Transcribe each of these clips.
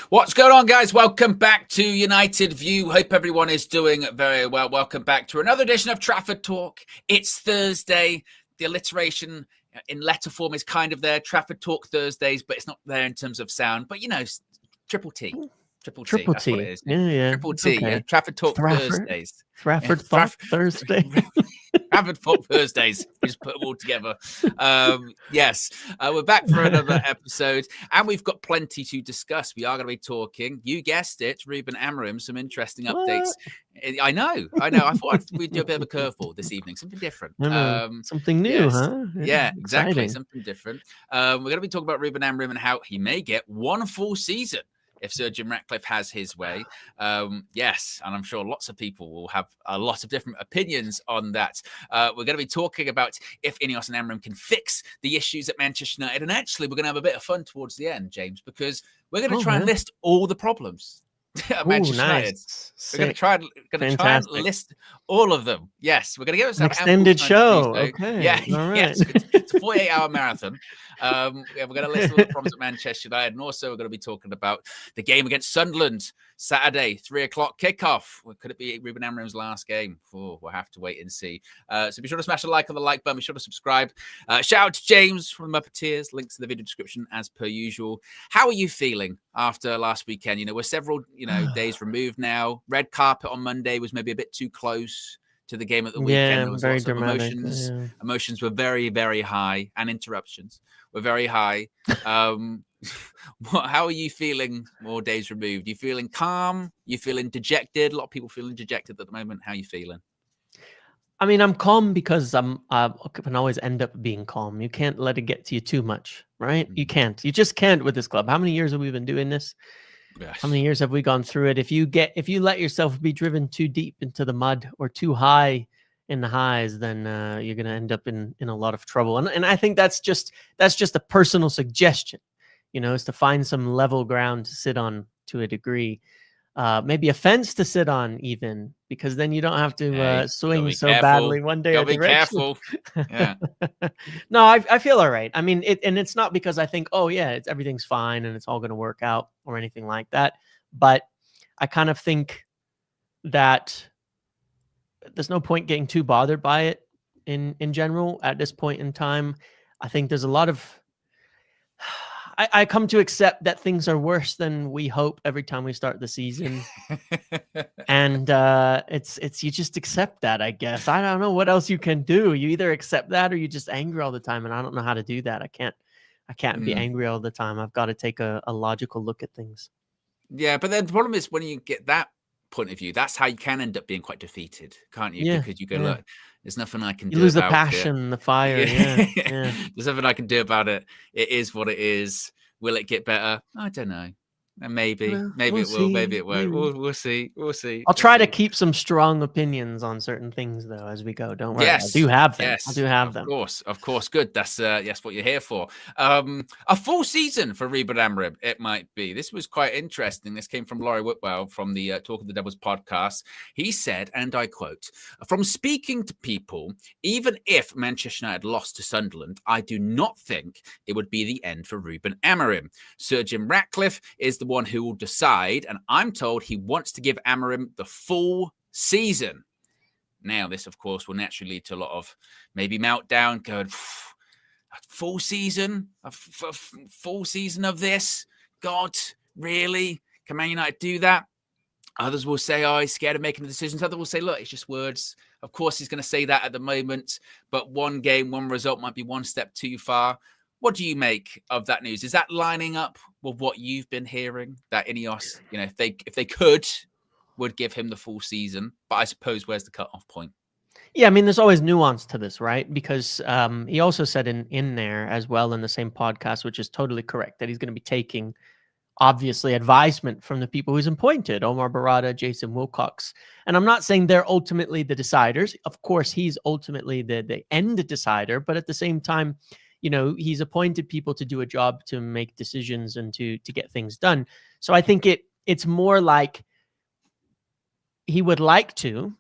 What's going on, guys? Welcome back to United View. Hope everyone is doing very well. Welcome back to another edition of Trafford Talk. It's Thursday. The alliteration in letter form is kind of there. Trafford Talk Thursdays, but it's not there in terms of sound. But, you know, triple T. Triple T. That's what it is. Yeah. Triple T. Okay. Yeah. Trafford Talk Thursday. Trafford Talk Thursdays. We just put them all together. Yes. We're back for another episode, and we've got plenty to discuss. We are going to be talking, you guessed it, Ruben Amorim, some interesting updates. I know. I thought we'd do a bit of a curveball this evening, something different. Something new, yes. huh? Yeah, exactly. Exciting. Something different. We're going to be talking about Ruben Amorim and how he may get one full season if Sir Jim Ratcliffe has his way. Yes, and I'm sure lots of people will have a lot of different opinions on that. We're going to be talking about if Ineos and Amorim can fix the issues at Manchester United. And actually, we're going to have a bit of fun towards the end, James, because we're going to try and list all the problems at Manchester United. We're going to try and list all of them. Yes, we're going to give us an extended show. Okay. Yeah, all right. Yes, it's a 48-hour marathon. We're going to list all the problems at Manchester United, and also we're going to be talking about the game against Sunderland Saturday, 3:00 kickoff. Could it be Ruben Amorim's last game? We'll have to wait and see. So be sure to smash a like on the like button. Be sure to subscribe. Shout out to James from the Muppeteers. Links in the video description as per usual. How are you feeling after last weekend? You know, we're several days removed now. Red carpet on Monday was maybe a bit too close to the game at the weekend. There was very lots dramatic. of emotions. Yeah. Emotions were very, very high, and interruptions were very high. How are you feeling more days removed? You feeling calm? You feeling dejected? A lot of people feeling dejected at the moment. How are you feeling? I mean, I'm calm because I can always end up being calm. You can't let it get to you too much, right? You can't. You just can't with this club. How many years have we been doing this? Yes. How many years have we gone through it? If you let yourself be driven too deep into the mud or too high in the highs, then you're going to end up in a lot of trouble. And I think that's just a personal suggestion, is to find some level ground to sit on to a degree. Maybe a fence to sit on even, because then you don't have to swing so badly one day. Gotta be careful. Yeah. No, I feel all right. I mean, it's not because I think, everything's fine and it's all going to work out or anything like that. But I kind of think that there's no point getting too bothered by it in general at this point in time. I think there's a lot of I come to accept that things are worse than we hope every time we start the season. And it's you just accept that, I guess. I don't know what else you can do. You either accept that or you just angry all the time. And I don't know how to do that. I can't be angry all the time. I've got to take a logical look at things. Yeah, but then the problem is when you get that point of view, that's how you can end up being quite defeated, can't you? Yeah, because you go, look, there's nothing I can do. You lose the about passion, the fire. Yeah. There's nothing I can do about it. It is what it is. Will it get better? I don't know. Maybe it will. Maybe it won't. We'll see. I'll try to keep some strong opinions on certain things, though, as we go. Don't worry. Yes. I do have them. Yes. I do have them. Of course. Good. That's what you're here for. A full season for Ruben Amorim, it might be. This was quite interesting. This came from Laurie Whitwell from the Talk of the Devils podcast. He said, and I quote, "From speaking to people, even if Manchester United lost to Sunderland, I do not think it would be the end for Ruben Amorim. Sir Jim Ratcliffe is the one who will decide, and I'm told he wants to give Amorim the full season." Now, this, of course, will naturally lead to a lot of maybe meltdown, going, full season? A full season of this? God, really? Can Man United do that? Others will say, he's scared of making the decisions. Others will say, look, it's just words. Of course, he's going to say that at the moment, but one game, one result might be one step too far. What do you make of that news? Is that lining up with what you've been hearing? That Ineos, if they could, would give him the full season. But I suppose where's the cutoff point? Yeah, I mean, there's always nuance to this, right? Because he also said in there as well in the same podcast, which is totally correct, that he's going to be taking, obviously, advisement from the people he's appointed, Omar Barada, Jason Wilcox. And I'm not saying they're ultimately the deciders. Of course, he's ultimately the end decider. But at the same time, he's appointed people to do a job, to make decisions and to get things done. So I think it's more like he would like to.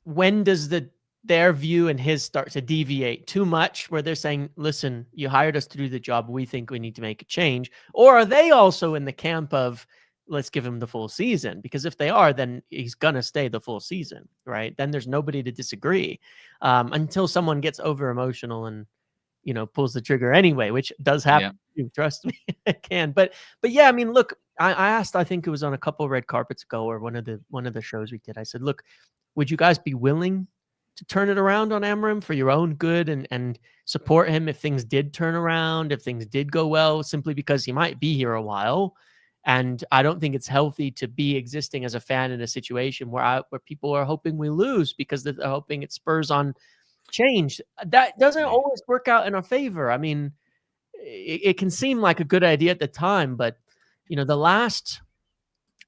When does the their view and his start to deviate too much, where they're saying, listen, you hired us to do the job, we think we need to make a change? Or are they also in the camp of, let's give him the full season? Because if they are, then he's going to stay the full season, right? Then there's nobody to disagree, until someone gets over emotional and, pulls the trigger anyway, which does happen. Yeah. Trust me, it can. But yeah, I mean, look, I asked, I think it was on a couple red carpets ago, or one of the shows we did. I said, look, would you guys be willing to turn it around on Amorim for your own good, and support him if things did turn around, if things did go well, simply because he might be here a while? And I don't think it's healthy to be existing as a fan in a situation where people are hoping we lose because they're hoping it spurs on change. That doesn't always work out in our favor. I mean, it can seem like a good idea at the time, but the last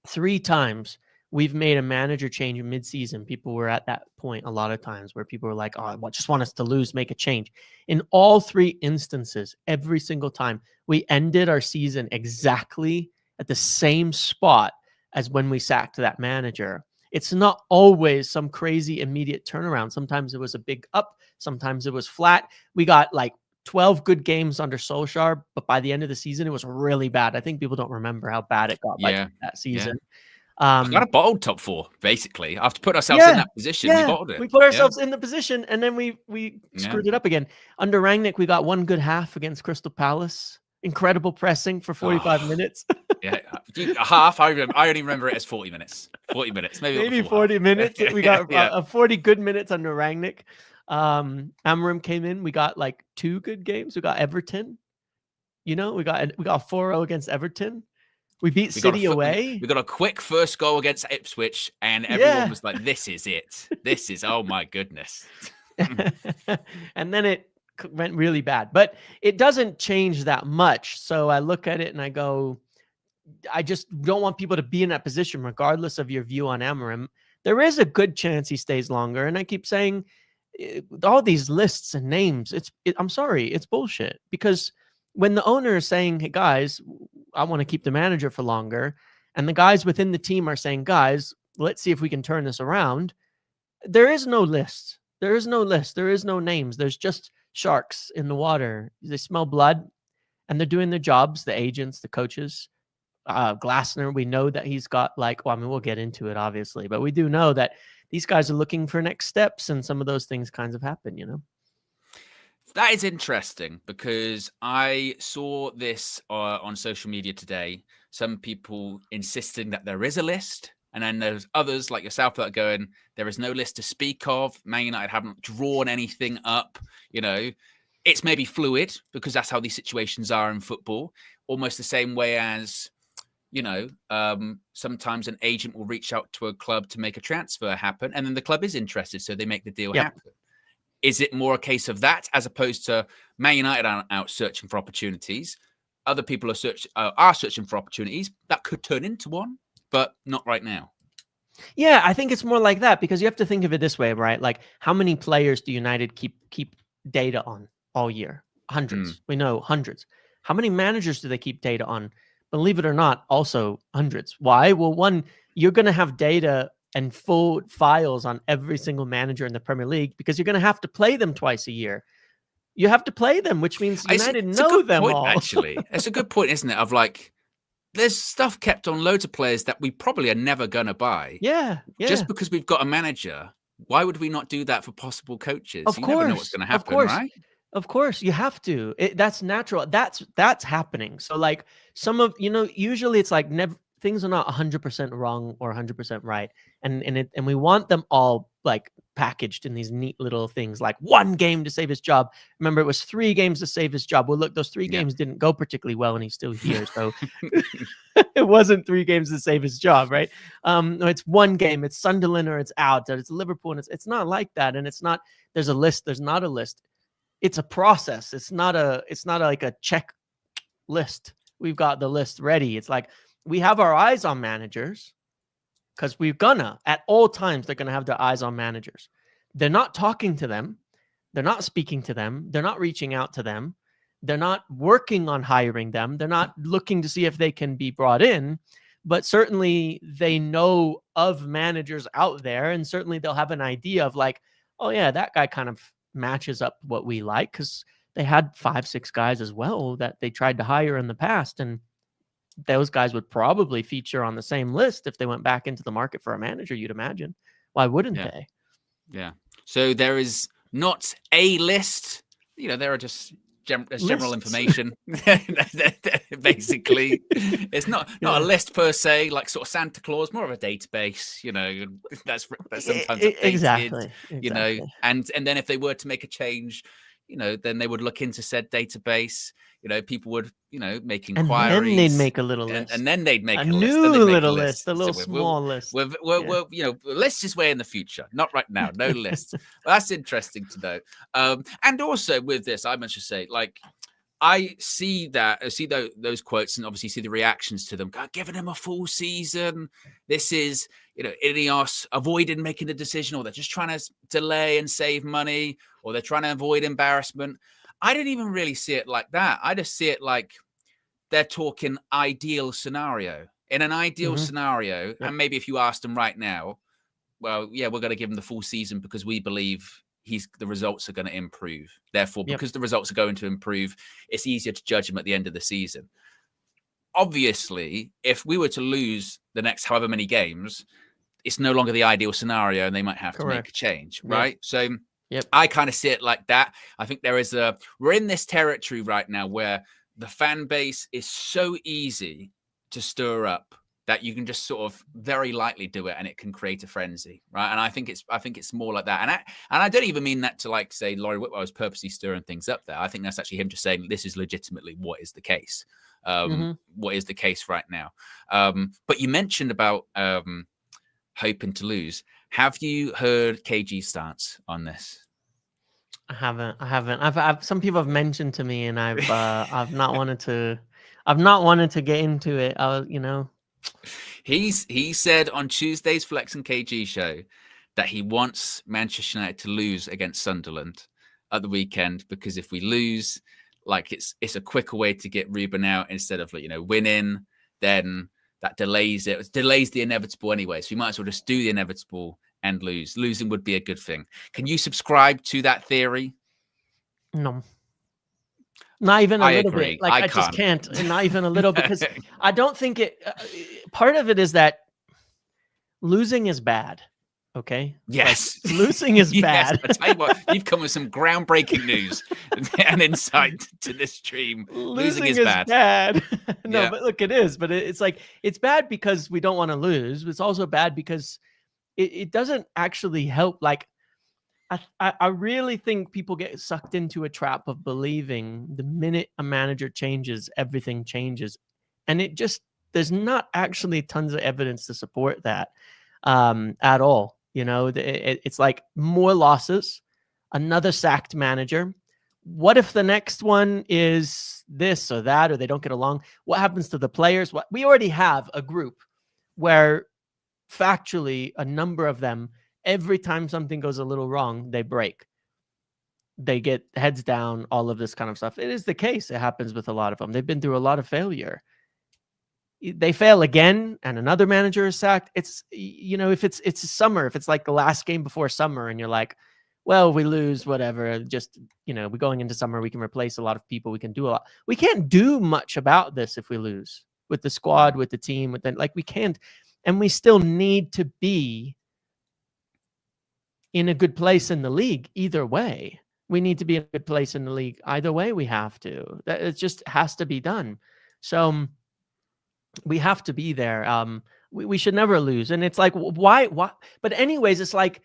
3 times we've made a manager change in midseason, people were at that point a lot of times where people were like, oh, I just want us to lose, make a change. In all 3 instances, every single time, we ended our season exactly at the same spot as when we sacked that manager. It's not always some crazy immediate turnaround. Sometimes it was a big up. Sometimes it was flat. We got like 12 good games under Solskjaer, but by the end of the season, it was really bad. I think people don't remember how bad it got by that season. We got a bottled top 4, basically. After putting ourselves in that position, we bottled it. We put ourselves in the position, and then we screwed it up again. Under Rangnick, we got 1 good half against Crystal Palace. Incredible pressing for 45 minutes. Yeah, a half. I only remember it as 40 minutes. 40 minutes, maybe 40 minutes. We got 40 good minutes under Rangnick. Amorim came in. We got like 2 good games. We got Everton. We got 4-0 against Everton. We beat City away. We got a quick first goal against Ipswich, and everyone was like, "This is it. This is oh my goodness." And then it went really bad, but it doesn't change that much. So I look at it and I go, I just don't want people to be in that position, regardless of your view on Amorim. There is a good chance he stays longer, and I keep saying all these lists and names. I'm sorry, it's bullshit. Because when the owner is saying, "Hey guys, I want to keep the manager for longer," and the guys within the team are saying, "Guys, let's see if we can turn this around," there is no list. There is no list. There is no names. There's just sharks in the water. They smell blood, and they're doing their jobs. The agents, the coaches. Glasner, we know that he's got we'll get into it obviously, but we do know that these guys are looking for next steps, and some of those things kinds of happen. That is interesting, because I saw this on social media today. Some people insisting that there is a list, and then there's others like yourself that are going, there is no list to speak of. Man United haven't drawn anything up. It's maybe fluid, because that's how these situations are in football. Almost the same way as, sometimes an agent will reach out to a club to make a transfer happen, and then the club is interested, so they make the deal happen. Is it more a case of that, as opposed to Man United are out searching for opportunities? Other people are searching for opportunities that could turn into one, but not right now. Yeah, I think it's more like that, because you have to think of it this way, right? Like, how many players do United keep data on all year? Hundreds. We know hundreds. How many managers do they keep data on? Believe it or not, also hundreds. Why? Well, one, you're going to have data and full files on every single manager in the Premier League, because you're going to have to play them twice a year. You have to play them, which means United know them all. Actually, it's a good point, isn't it? Of like, there's stuff kept on loads of players that we probably are never going to buy. Yeah. Just because we've got a manager, why would we not do that for possible coaches? Of course. Never know what's going to happen, right? Of course, you have to. That's natural. That's happening. So like usually it's like things are not 100% wrong or 100% right. And we want them all like packaged in these neat little things, like 1 game to save his job. Remember, it was 3 games to save his job. Well, look, those 3 games didn't go particularly well, and he's still here. So it wasn't 3 games to save his job, right? No, it's 1 game. It's Sunderland or it's out. Or it's Liverpool, and it's not like that. And it's not. There's a list. There's not a list. It's a process. It's not like a check list. We've got the list ready. It's like we have our eyes on managers, because at all times, they're going to have their eyes on managers. They're not talking to them. They're not speaking to them. They're not reaching out to them. They're not working on hiring them. They're not looking to see if they can be brought in, but certainly they know of managers out there. And certainly they'll have an idea of like, oh yeah, that guy kind of matches up what we like, because they had 5-6 guys as well that they tried to hire in the past, and those guys would probably feature on the same list if they went back into the market for a manager, you'd imagine. Why wouldn't Yeah. they? Yeah. So there is not a list. There are just general information. Basically, it's not a list per se, like sort of Santa Claus, more of a database. That's sometimes updated. Exactly. And then if they were to make a change, then they would look into said database. People would, make inquiries. And then they'd make a little list. And then they'd make a list. new Then they'd make little list, a little small list. List is way in the future, not right now. No lists. Well, that's interesting to know. And also with this, I must just say, like, I see those quotes and obviously see the reactions to them. God, giving them a full season. This is, Ineos avoiding making a decision, or they're just trying to delay and save money, or they're trying to avoid embarrassment. I didn't even really see it like that. I just see it like they're talking ideal scenario. In an ideal scenario, and maybe if you asked them right now, well, yeah, we're going to give him the full season because we believe the results are going to improve. Therefore, because the results are going to improve, it's easier to judge him at the end of the season. Obviously, if we were to lose the next however many games, it's no longer the ideal scenario, and they might have to make a change, right? So I kind of see it like that. I think we're in this territory right now where the fan base is so easy to stir up that you can just sort of very lightly do it, and it can create a frenzy, right? And I think it's more like that. And I don't even mean that to, like, say Laurie Whitwell was purposely stirring things up there. I think that's actually him just saying this is legitimately what is the case, what is the case right now. But you mentioned about hoping to lose. Have you heard KG's stance on this? I haven't. I've some people have mentioned to me, and I've not wanted to get into it. He said on Tuesday's Flex and KG show that he wants Manchester United to lose against Sunderland at the weekend, because if we lose, like, it's a quicker way to get Ruben out instead of, winning. Then that delays it. It delays the inevitable anyway. So you might as well just do the inevitable and lose. Losing would be a good thing. Can you subscribe to that theory? No. Not even a little agree. bit. Like, I just can't. Not even a little, because I don't think it. Part of it is that losing is bad. Okay. Yes. Like, losing is bad. I tell you what, you've come with some groundbreaking news and insight to this stream. Losing is bad. No, but look, it is. But it's like, it's bad because we don't want to lose. But it's also bad because it doesn't actually help. Like, I really think people get sucked into a trap of believing the minute a manager changes, everything changes. And there's not actually tons of evidence to support that at all. It's like more losses, another sacked manager. What if the next one is this or that, or they don't get along? What happens to the players? We already have a group where factually a number of them, every time something goes a little wrong, they break. They get heads down, all of this kind of stuff. It is the case. It happens with a lot of them. They've been through a lot of failure. They fail again, and another manager is sacked. It's, if it's summer, if it's like the last game before summer, and you're like, well, we lose, whatever. Just, we're going into summer. We can replace a lot of people. We can do a lot. We can't do much about this if we lose with the squad, with the team, we can't. And we still need to be in a good place in the league either way. We need to be in a good place in the league either way. We have to. It just has to be done. So we have to be there. We should never lose. And it's like, why? But anyways, it's like,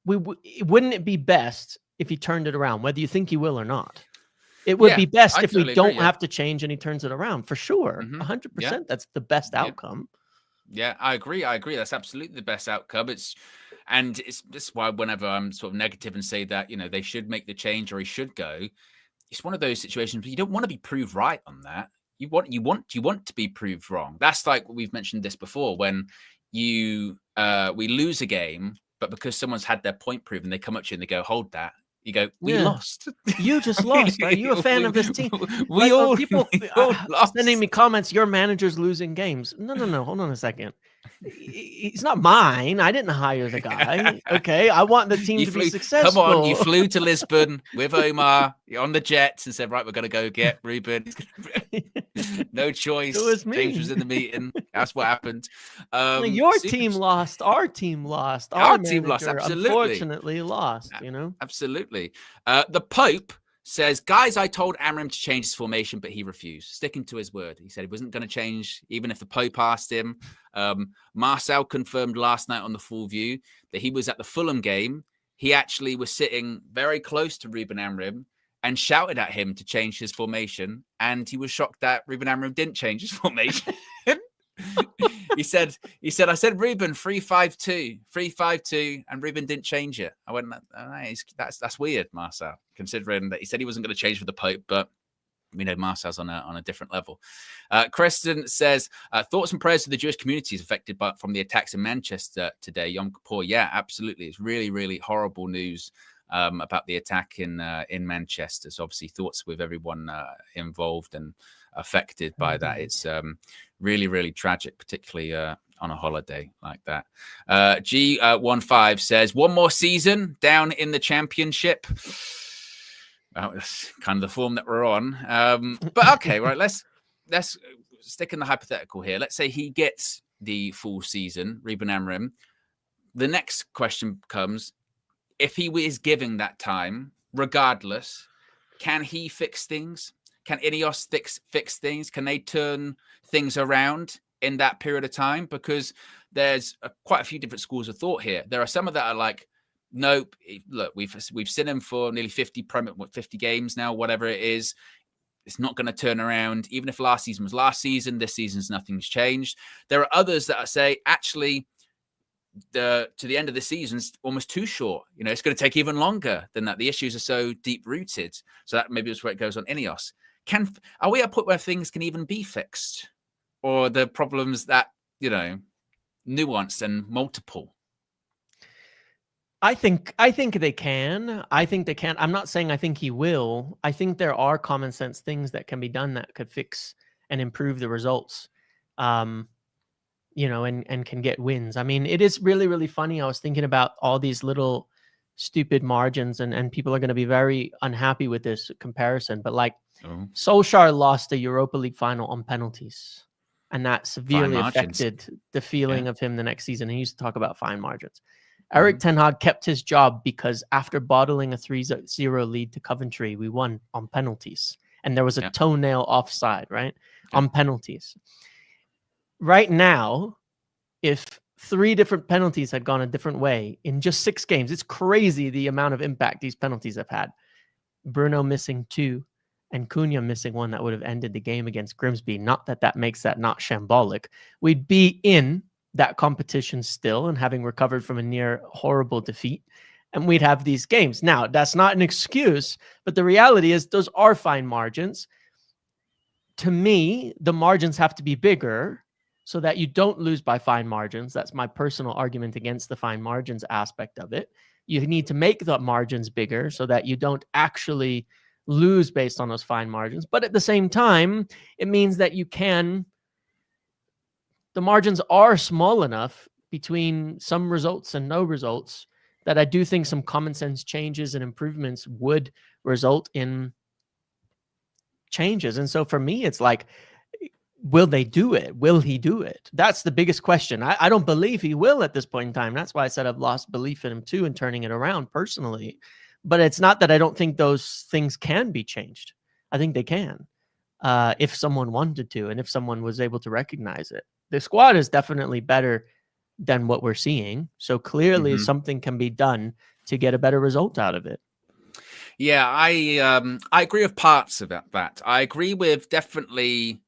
wouldn't it be best if he turned it around, whether you think he will or not? It would be best if we don't have to change and he turns it around, for sure. 100%. That's the best outcome. Yeah, I agree. That's absolutely the best outcome. This is why whenever I'm sort of negative and say that, they should make the change or he should go, it's one of those situations where you don't want to be proved right on that. You want to be proved wrong. That's like, we've mentioned this before, when we lose a game, but because someone's had their point proven, they come up to you and they go, hold that. You go, we lost. You just lost. Are you a fan of this team? We all lost. Sending me comments, your manager's losing games. No. Hold on a second. He's not mine. I didn't hire the guy. Okay. I want the team to be successful. Come on. You flew to Lisbon with Omar. You're on the jets and said, right, we're going to go get Ruben. No choice. It was me. James was in the meeting. That's what happened. Your team lost. Our team lost. Our team lost. Absolutely. Unfortunately lost, Absolutely. The Pope says, guys, I told Amorim to change his formation, but he refused, sticking to his word. He said he wasn't going to change, even if the Pope asked him. Marcel confirmed last night on the Full View that he was at the Fulham game. He actually was sitting very close to Ruben Amorim and shouted at him to change his formation. And he was shocked that Ruben Amorim didn't change his formation. He said, I said, Ruben, 3-5-2, 3-5-2, and Ruben didn't change it. I went, that's weird, Marcel, considering that he said he wasn't going to change for the Pope, but we know Marcel's on a different level. Kristen says, thoughts and prayers to the Jewish communities affected from the attacks in Manchester today. Yom Kippur, yeah, absolutely. It's really, really horrible news about the attack in Manchester. So obviously thoughts with everyone involved and affected by that. It's really, really tragic, particularly on a holiday like that. G15 says, one more season down in the championship. Well, that's kind of the form that we're on. But okay, right, let's stick in the hypothetical here. Let's say he gets the full season, Ruben Amorim. The next question comes, if he is giving that time, regardless, can he fix things? Can Ineos fix things? Can they turn things around in that period of time? Because there's quite a few different schools of thought here. There are some of that are like, nope, look, we've seen him for nearly 50 games now, whatever it is. It's not going to turn around. Even if last season was last season, this season's nothing's changed. There are others that say, actually, to the end of the season's almost too short. It's going to take even longer than that. The issues are so deep rooted. So that maybe is where it goes on Ineos. Are we at a point where things can even be fixed, or the problems that nuanced and multiple? I think they can. I'm not saying I think he will. I think there are common sense things that can be done that could fix and improve the results. And can get wins. I mean, it is really, really funny. I was thinking about all these little stupid margins, and people are going to be very unhappy with this comparison. But Solskjaer lost the Europa League final on penalties, and that severely affected the feeling of him the next season. He used to talk about fine margins. Eric Ten Hag kept his job because after bottling a 3-0 lead to Coventry, we won on penalties. And there was a toenail offside, right? On penalties. Right now, if 3 different penalties had gone a different way in just 6 games, it's crazy the amount of impact these penalties have had. Bruno missing 2 and Cunha missing 1 that would have ended the game against Grimsby. Not that makes that not shambolic. We'd be in that competition still and having recovered from a near horrible defeat, and we'd have these games. Now, that's not an excuse, but the reality is those are fine margins. To me, the margins have to be bigger so that you don't lose by fine margins. That's my personal argument against the fine margins aspect of it. You need to make the margins bigger so that you don't actually lose based on those fine margins. But at the same time, it means that the margins are small enough between some results and no results that I do think some common sense changes and improvements would result in changes. And so for me, it's like, will they do it? Will he do it? That's the biggest question. I don't believe he will at this point in time. That's why I said I've lost belief in him too and turning it around personally. But it's not that I don't think those things can be changed. I think they can if someone wanted to and if someone was able to recognize it. The squad is definitely better than what we're seeing. So clearly something can be done to get a better result out of it. Yeah, I agree with parts of that. I agree with definitely.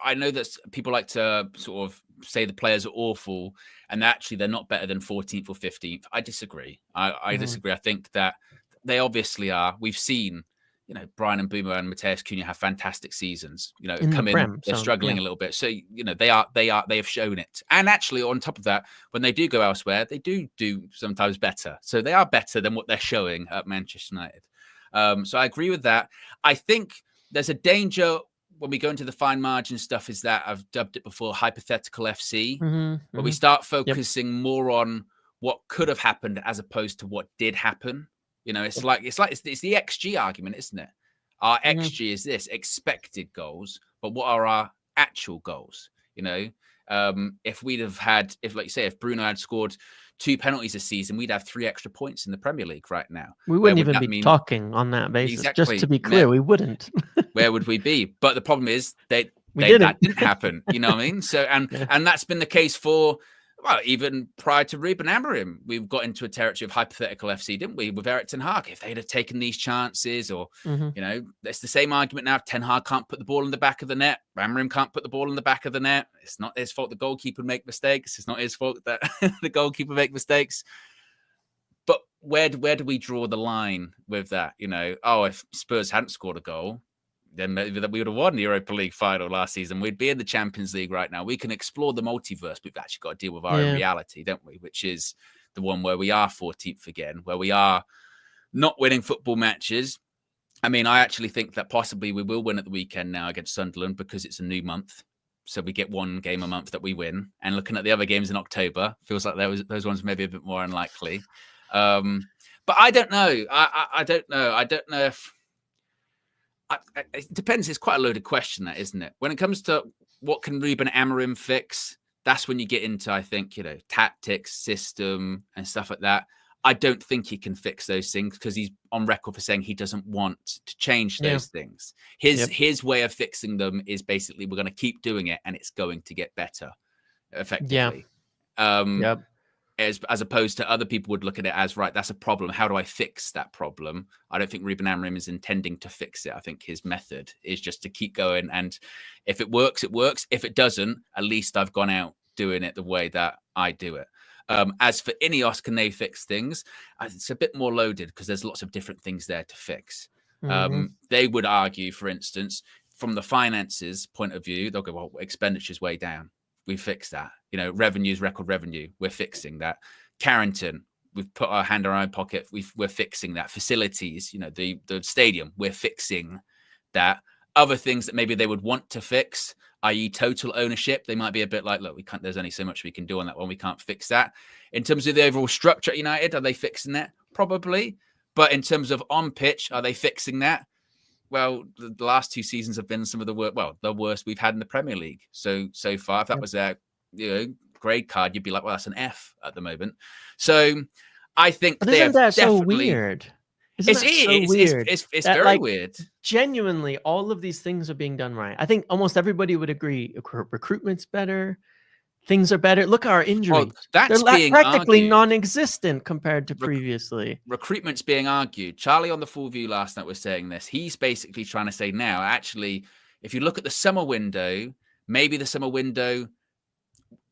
I know that people like to sort of say the players are awful and actually they're not better than 14th or 15th. I disagree. I disagree. I think that they obviously are. We've seen you know, Brian and Boomer and Mateus Cunha have fantastic seasons. You know, In the come in, Prem, they're so, struggling yeah. a little bit. So, you know, they have shown it. And actually, on top of that, when they do go elsewhere, they do sometimes better. So they are better than what they're showing at Manchester United. So I agree with that. I think there's a danger when we go into the fine margin stuff, is that I've dubbed it before hypothetical FC, where we start focusing more on what could have happened as opposed to what did happen. You know, it's like it's the XG argument, isn't it? Our XG is this expected goals, but what are our actual goals? You know, if we'd have had, if like you say, if Bruno had scored 2 penalties this season, we'd have 3 extra points in the Premier League right now. We wouldn't even be talking on that basis. Exactly. Just to be clear, we wouldn't. Where would we be? But the problem is that didn't happen. You know what I mean? So and that's been the case for, well, even prior to Ruben Amorim, we've got into a territory of hypothetical FC, didn't we? With Erik ten Hag, if they'd have taken these chances, or you know, it's the same argument now. Ten Hag can't put the ball in the back of the net. Amorim can't put the ball in the back of the net. It's not his fault the goalkeeper make mistakes. It's not his fault that the goalkeeper make mistakes. But where do we draw the line with that? You know, oh, if Spurs hadn't scored a goal, then maybe we would have won the Europa League final last season. We'd be in the Champions League right now. We can explore the multiverse, but we've actually got to deal with our own reality, don't we? Which is the one where we are 14th again, where we are not winning football matches. I mean, I actually think that possibly we will win at the weekend now against Sunderland, because it's a new month. So we get 1 game a month that we win. And looking at the other games in October, feels like those ones maybe a bit more unlikely. But I don't know. I don't know. I don't know if... it depends. It's quite a loaded question, that, isn't it? When it comes to what can Ruben Amorim fix, that's when you get into, I think, you know, tactics, system, and stuff like that. I don't think he can fix those things, because he's on record for saying he doesn't want to change those things. His way of fixing them is basically, we're going to keep doing it and it's going to get better, effectively. As opposed to other people would look at it as, right, that's a problem. How do I fix that problem? I don't think Ruben Amorim is intending to fix it. I think his method is just to keep going. And if it works, it works. If it doesn't, at least I've gone out doing it the way that I do it. As for Ineos, can they fix things? It's a bit more loaded, because there's lots of different things there to fix. They would argue, for instance, from the finances point of view, they'll go, well, expenditure's way down. We fixed that. You know, revenue's record revenue. We're fixing that. Carrington, we've put our hand in our own pocket. We're fixing that. Facilities, you know, the stadium, we're fixing that. Other things that maybe they would want to fix, i.e. total ownership, they might be a bit like, look, we can't, there's only so much we can do on that one. We can't fix that. In terms of the overall structure at United, are they fixing that? Probably. But in terms of on pitch, are they fixing that? Well, the last 2 seasons have been some of the worst we've had in the Premier League. So far, if that was a grade card, you'd be like, well, that's an F at the moment. So I think isn't that so weird? It's very weird. Genuinely, all of these things are being done right. I think almost everybody would agree. Recruitment's better. Things are better. Look at our injuries. They're practically non-existent compared to previously. Recruitment's being argued. Charlie on the Full View last night was saying this. He's basically trying to say now, actually, if you look at the summer window, maybe the summer window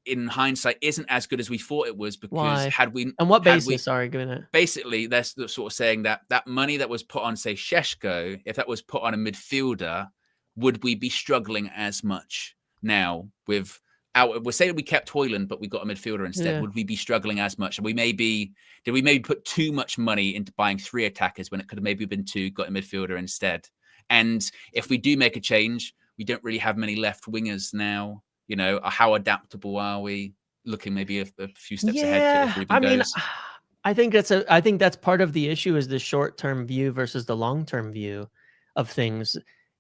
in hindsight isn't as good as we thought it was, because on what basis? Sorry, giving it. Basically, they're sort of saying that money that was put on, say, Šeško, if that was put on a midfielder, would we be struggling as much now with... We're saying we kept Højlund, but we got a midfielder instead. Would we be struggling as much? And did we maybe put too much money into buying 3 attackers when it could have maybe been 2, got a midfielder instead? And if we do make a change, we don't really have many left wingers now. You know, how adaptable are we? Looking maybe a few steps ahead. To I mean, I think that's part of the issue, is the short-term view versus the long-term view of things.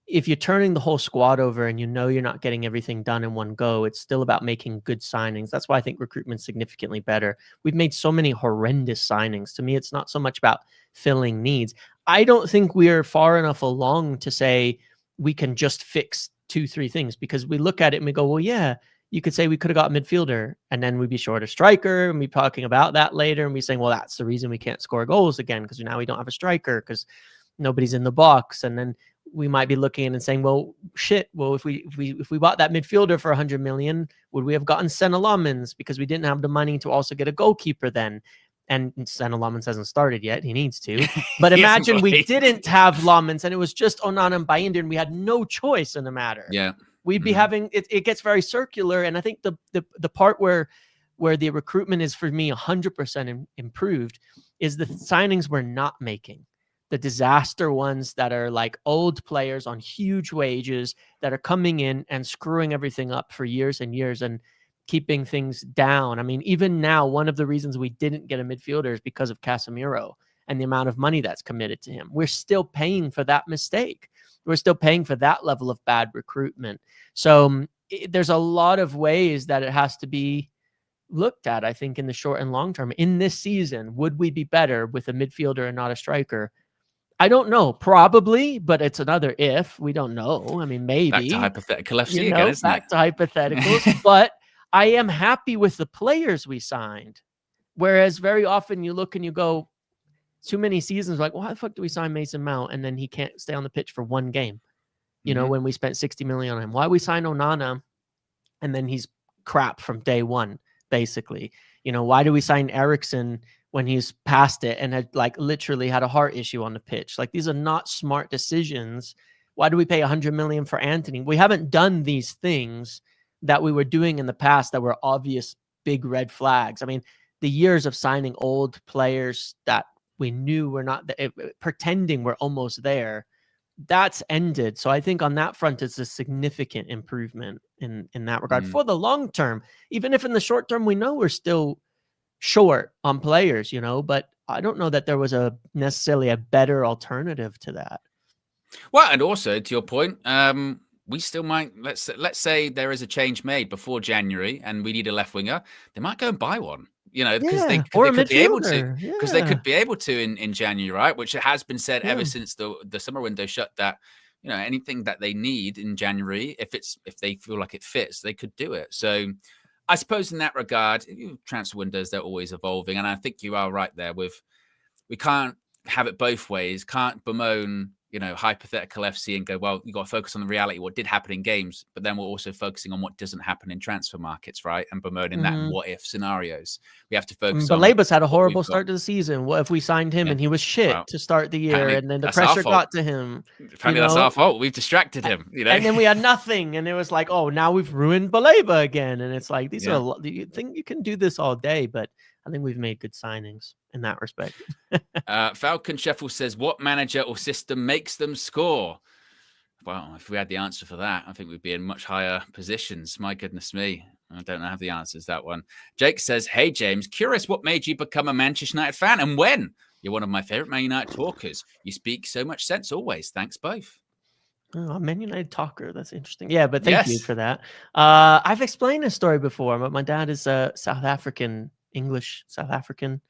If you're turning the whole squad over and you know you're not getting everything done in one go, it's still about making good signings. That's why I think recruitment's significantly better. We've made so many horrendous signings. To me, it's not so much about filling needs. I don't think we are far enough along to say we can just fix 2-3 things, because we look at it and we go, well, yeah, you could say we could have got a midfielder, and then we'd be short a striker, and we'd be talking about that later, and we're saying, well, that's the reason we can't score goals again, because now we don't have a striker, because nobody's in the box. And then we might be looking and saying, well, shit, well, if we bought that midfielder for 100 million, would we have gotten Senna Lammens, because we didn't have the money to also get a goalkeeper then? And Lommans hasn't started yet. He needs to. But He hasn't imagine we played. didn't have Lommans and it was just Onana and Bayindir and we had no choice in the matter. Yeah. We'd be having it gets very circular. And I think the part where the recruitment is for me 100% improved is the signings we're not making. The disaster ones that are like old players on huge wages that are coming in and screwing everything up for years and years and keeping things down. I mean, even now, one of the reasons we didn't get a midfielder is because of Casemiro and the amount of money that's committed to him. We're still paying for that mistake. We're still paying for that level of bad recruitment. So there's a lot of ways that it has to be looked at, I think, in the short and long term. In this season, would we be better with a midfielder and not a striker? I don't know. Probably, but it's another if. We don't know. I mean, maybe. Back to hypothetical FC again, isn't back to hypotheticals. But I am happy with the players we signed. Whereas very often you look and you go, too many seasons, like, why the fuck do we sign Mason Mount and then he can't stay on the pitch for one game? You know, when we spent 60 million on him. Why we sign Onana and then he's crap from day one, basically. You know, why do we sign Eriksson when he's past it and had like literally had a heart issue on the pitch? Like, these are not smart decisions. Why do we pay 100 million for Anthony? We haven't done these things that we were doing in the past that were obvious big red flags. I mean, the years of signing old players that we knew were not pretending we're almost there, that's ended. So I think on that front, it's a significant improvement in that regard for the long term, even if in the short term, we know we're still short on players, you know, but I don't know that there was necessarily a better alternative to that. Well, and also to your point, we still might, let's say there is a change made before January and we need a left winger, they might go and buy one, you know, because they could be able to, because they could be able to in January, right? Which it has been said ever since the summer window shut that, you know, anything that they need in January, if they feel like it fits, they could do it. So I suppose in that regard, transfer windows, they're always evolving. And I think you are right there with, we can't have it both ways, can't bemoan, you know, hypothetical FC and go, well, you got to focus on the reality, what did happen in games, but then we're also focusing on what doesn't happen in transfer markets, right? And bemoaning that what if scenarios. We have to focus on. Balebas had a horrible start to the season. What if we signed him and he was shit to start the year and then the pressure got to him? Apparently that's our fault. We've distracted him, you know? And then we had nothing. And it was like, oh, now we've ruined Baleba again. And it's like, these are, you think you can do this all day, but I think we've made good signings in that respect. Falcon Sheffield says, what manager or system makes them score? Well, if we had the answer for that, I think we'd be in much higher positions. My goodness me. I don't have the answers, that one. Jake says, hey, James, curious what made you become a Manchester United fan and when? You're one of my favorite Man United talkers. You speak so much sense always. Thanks both. Oh, I'm Man United talker. That's interesting. Yeah, but thank you for that. I've explained this story before, but my dad is English South African.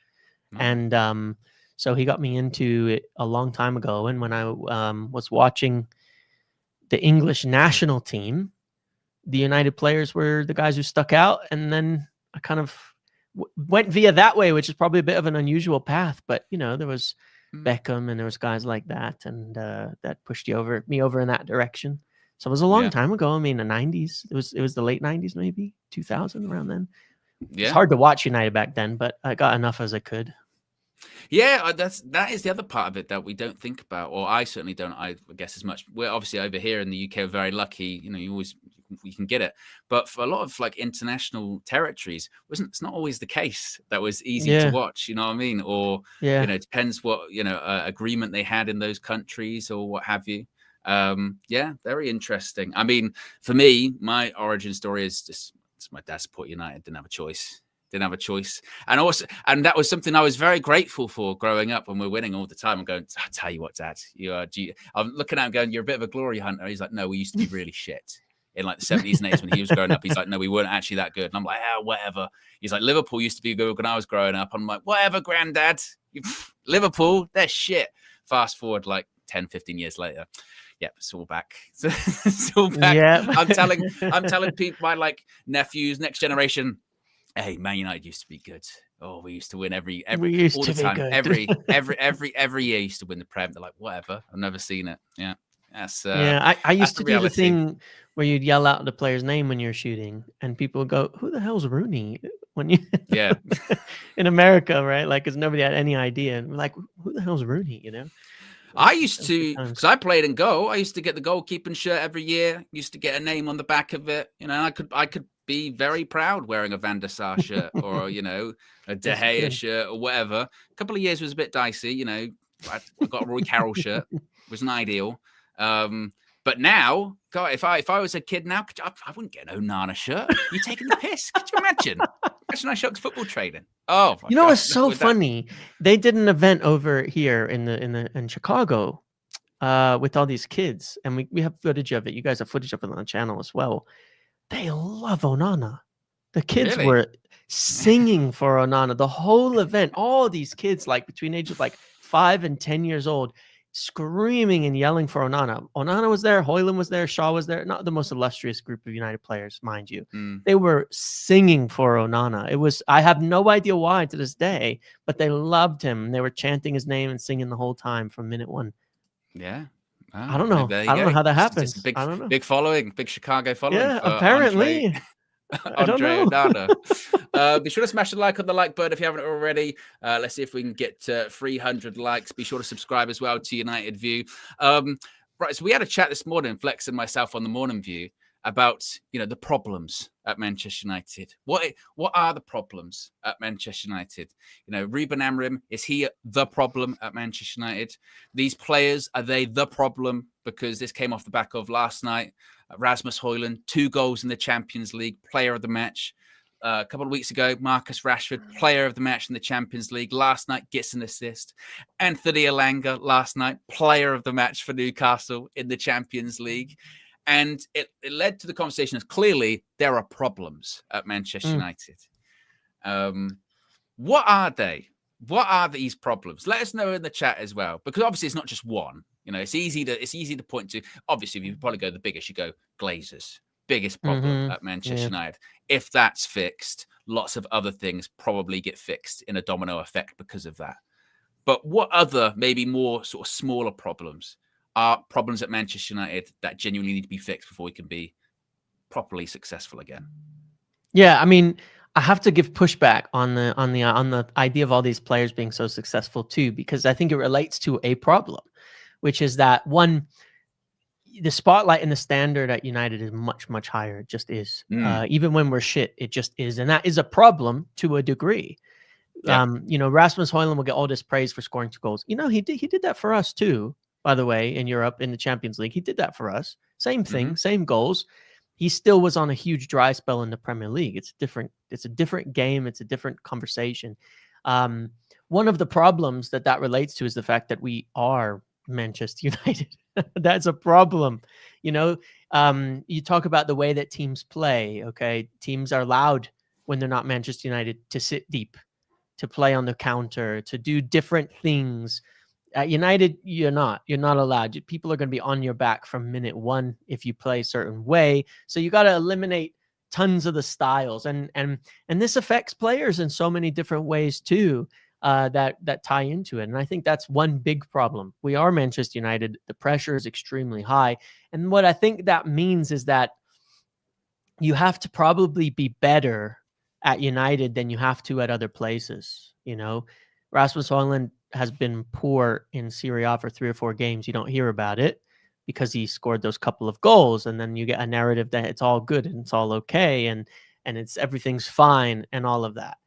And so he got me into it a long time ago. And when I was watching the English national team, the United players were the guys who stuck out. And then I kind of went via that way, which is probably a bit of an unusual path. But, you know, there was Beckham and there was guys like that. And that pushed me over in that direction. So it was a long time ago. I mean, the 90s. It was the late 90s, maybe 2000, around then. It's hard to watch United back then, but I got enough as I could. Yeah, that is the other part of it that we don't think about, or I certainly don't. I guess as much. We're obviously over here in the UK, we're very lucky. You know, you can get it, but for a lot of like international territories, it's not always the case. That was easy to watch. You know what I mean? Or you know, it depends what agreement they had in those countries or what have you. Very interesting. I mean, for me, my origin story is just. My dad supported United, didn't have a choice. And that was something I was very grateful for growing up when we're winning all the time. I'm going, I'll tell you what, Dad, I'm looking at him going, you're a bit of a glory hunter. He's like, no, we used to be really shit in like the 70s and 80s when he was growing up. He's like, no, we weren't actually that good. And I'm like, whatever. He's like, Liverpool used to be good when I was growing up. I'm like, whatever, Granddad. Liverpool, they're shit. Fast forward like 10, 15 years later. Yeah, it's all back. It's all back. Yeah. I'm telling people, my like nephews, next generation, hey, Man United used to be good. Oh, we used to win every all the time. Every year used to win the Prem. They're like, whatever. I've never seen it. Yeah. That's I that's used the to do the reality. thing where you'd yell out the player's name when you're shooting, and people would go, "Who the hell's Rooney?" When you Yeah. in America, right? Like, because nobody had any idea, and we're like, "Who the hell's Rooney?" You know. I That used was good to, times. because I played in goal. I used to get the goalkeeping shirt every year. Used to get a name on the back of it. I could be very proud wearing a Van der Sar shirt or a De Yes, you Gea could. shirt or whatever. A couple of years was a bit dicey. I got a Roy Carroll shirt. Wasn't ideal. But now, God, if I was a kid now, I wouldn't get an Onana shirt. You taking the piss? Could you imagine? Imagine I showed up to football training. Oh my You know, God, it's so would that be? funny. They did an event over here in Chicago, with all these kids, and we have footage of it. You guys have footage of it on the channel as well. They love Onana. The kids Really? were singing for Onana the whole event. All these kids, like between ages of like 5 and 10 years old, screaming and yelling for Onana. Onana was there, Hoyland was there, Shaw was there. Not the most illustrious group of United players, mind you. Mm. They were singing for Onana. I have no idea why to this day, but they loved him. They were chanting his name and singing the whole time from minute one. Yeah. I Oh, don't maybe know. there you I don't know go. how that Just a happens. big, I don't know. big following, big Chicago following Yeah, for apparently. I don't Andre know. Onana. Be sure to smash the like on the like button if you haven't already. Let's see if we can get 300 likes. Be sure to subscribe as well to United View. Right, so we had a chat this morning, Flex and myself on the Morning View, about the problems at Manchester United. What are the problems at Manchester United? Ruben Amorim, is he the problem at Manchester United? These players, are they the problem? Because this came off the back of last night. Rasmus Højlund, 2 goals in the Champions League, player of the match. A couple of weeks ago, Marcus Rashford, player of the match in the Champions League. Last night, gets an assist. Anthony Elanga, last night, player of the match for Newcastle in the Champions League. And it led to the conversation as clearly there are problems at Manchester United. What are they? What are these problems? Let us know in the chat as well, because obviously it's not just one. It's easy to point to. Obviously, if you probably go the biggest, you go Glazers. Biggest problem at Manchester United. If that's fixed, lots of other things probably get fixed in a domino effect because of that. But what other, maybe more sort of smaller problems are problems at Manchester United that genuinely need to be fixed before we can be properly successful again? Yeah, I mean, I have to give pushback on the idea of all these players being so successful too, because I think it relates to a problem, which is that one, the spotlight and the standard at United is much, much higher. It just is. Even when we're shit, it just is. And that is a problem to a degree. Yep. Rasmus Højlund will get all this praise for scoring 2 goals. He did that for us too, by the way, in Europe, in the Champions League. He did that for us. Same thing, same goals. He still was on a huge dry spell in the Premier League. It's a different game. It's a different conversation. One of the problems that relates to is the fact that we are Manchester United. That's a problem. You talk about the way that teams play. Okay. Teams are allowed, when they're not Manchester United, to sit deep, to play on the counter, to do different things. At United, you're not allowed. People are going to be on your back from minute one if you play a certain way. So you got to eliminate tons of the styles, and this affects players in so many different ways too, that tie into it. And I think that's one big problem. We are Manchester United. The pressure is extremely high, and what I think that means is that you have to probably be better at United than you have to at other places. Rasmus Højlund has been poor in Serie A for 3 or 4 games. You don't hear about it because he scored those couple of goals, and then you get a narrative that it's all good and it's all okay, and everything's fine and all of that.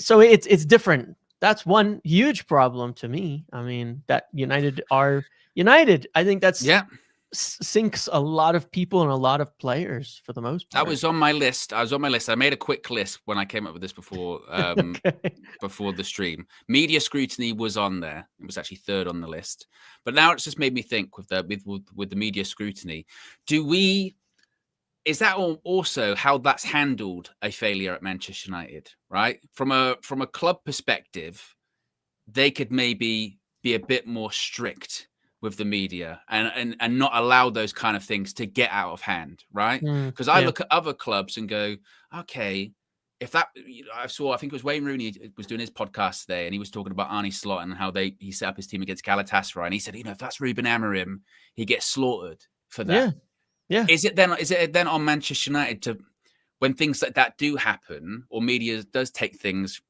So it's different. That's one huge problem to me. I mean, that United are United. I think that's sinks a lot of people and a lot of players for the most part. That was on my list. I made a quick list when I came up with this before before the stream. Media scrutiny was on there. It was actually 3rd on the list. But now it's just made me think with the media scrutiny. Is that also how that's handled a failure at Manchester United, right? From a club perspective, they could maybe be a bit more strict with the media and not allow those kind of things to get out of hand, right? Because I look at other clubs and go, okay, if that, I think it was Wayne Rooney was doing his podcast today, and he was talking about Arne Slot and how he set up his team against Galatasaray, and he said, if that's Ruben Amorim, he gets slaughtered for that. Yeah. Is it then on Manchester United to, when things like that do happen, or media does take things,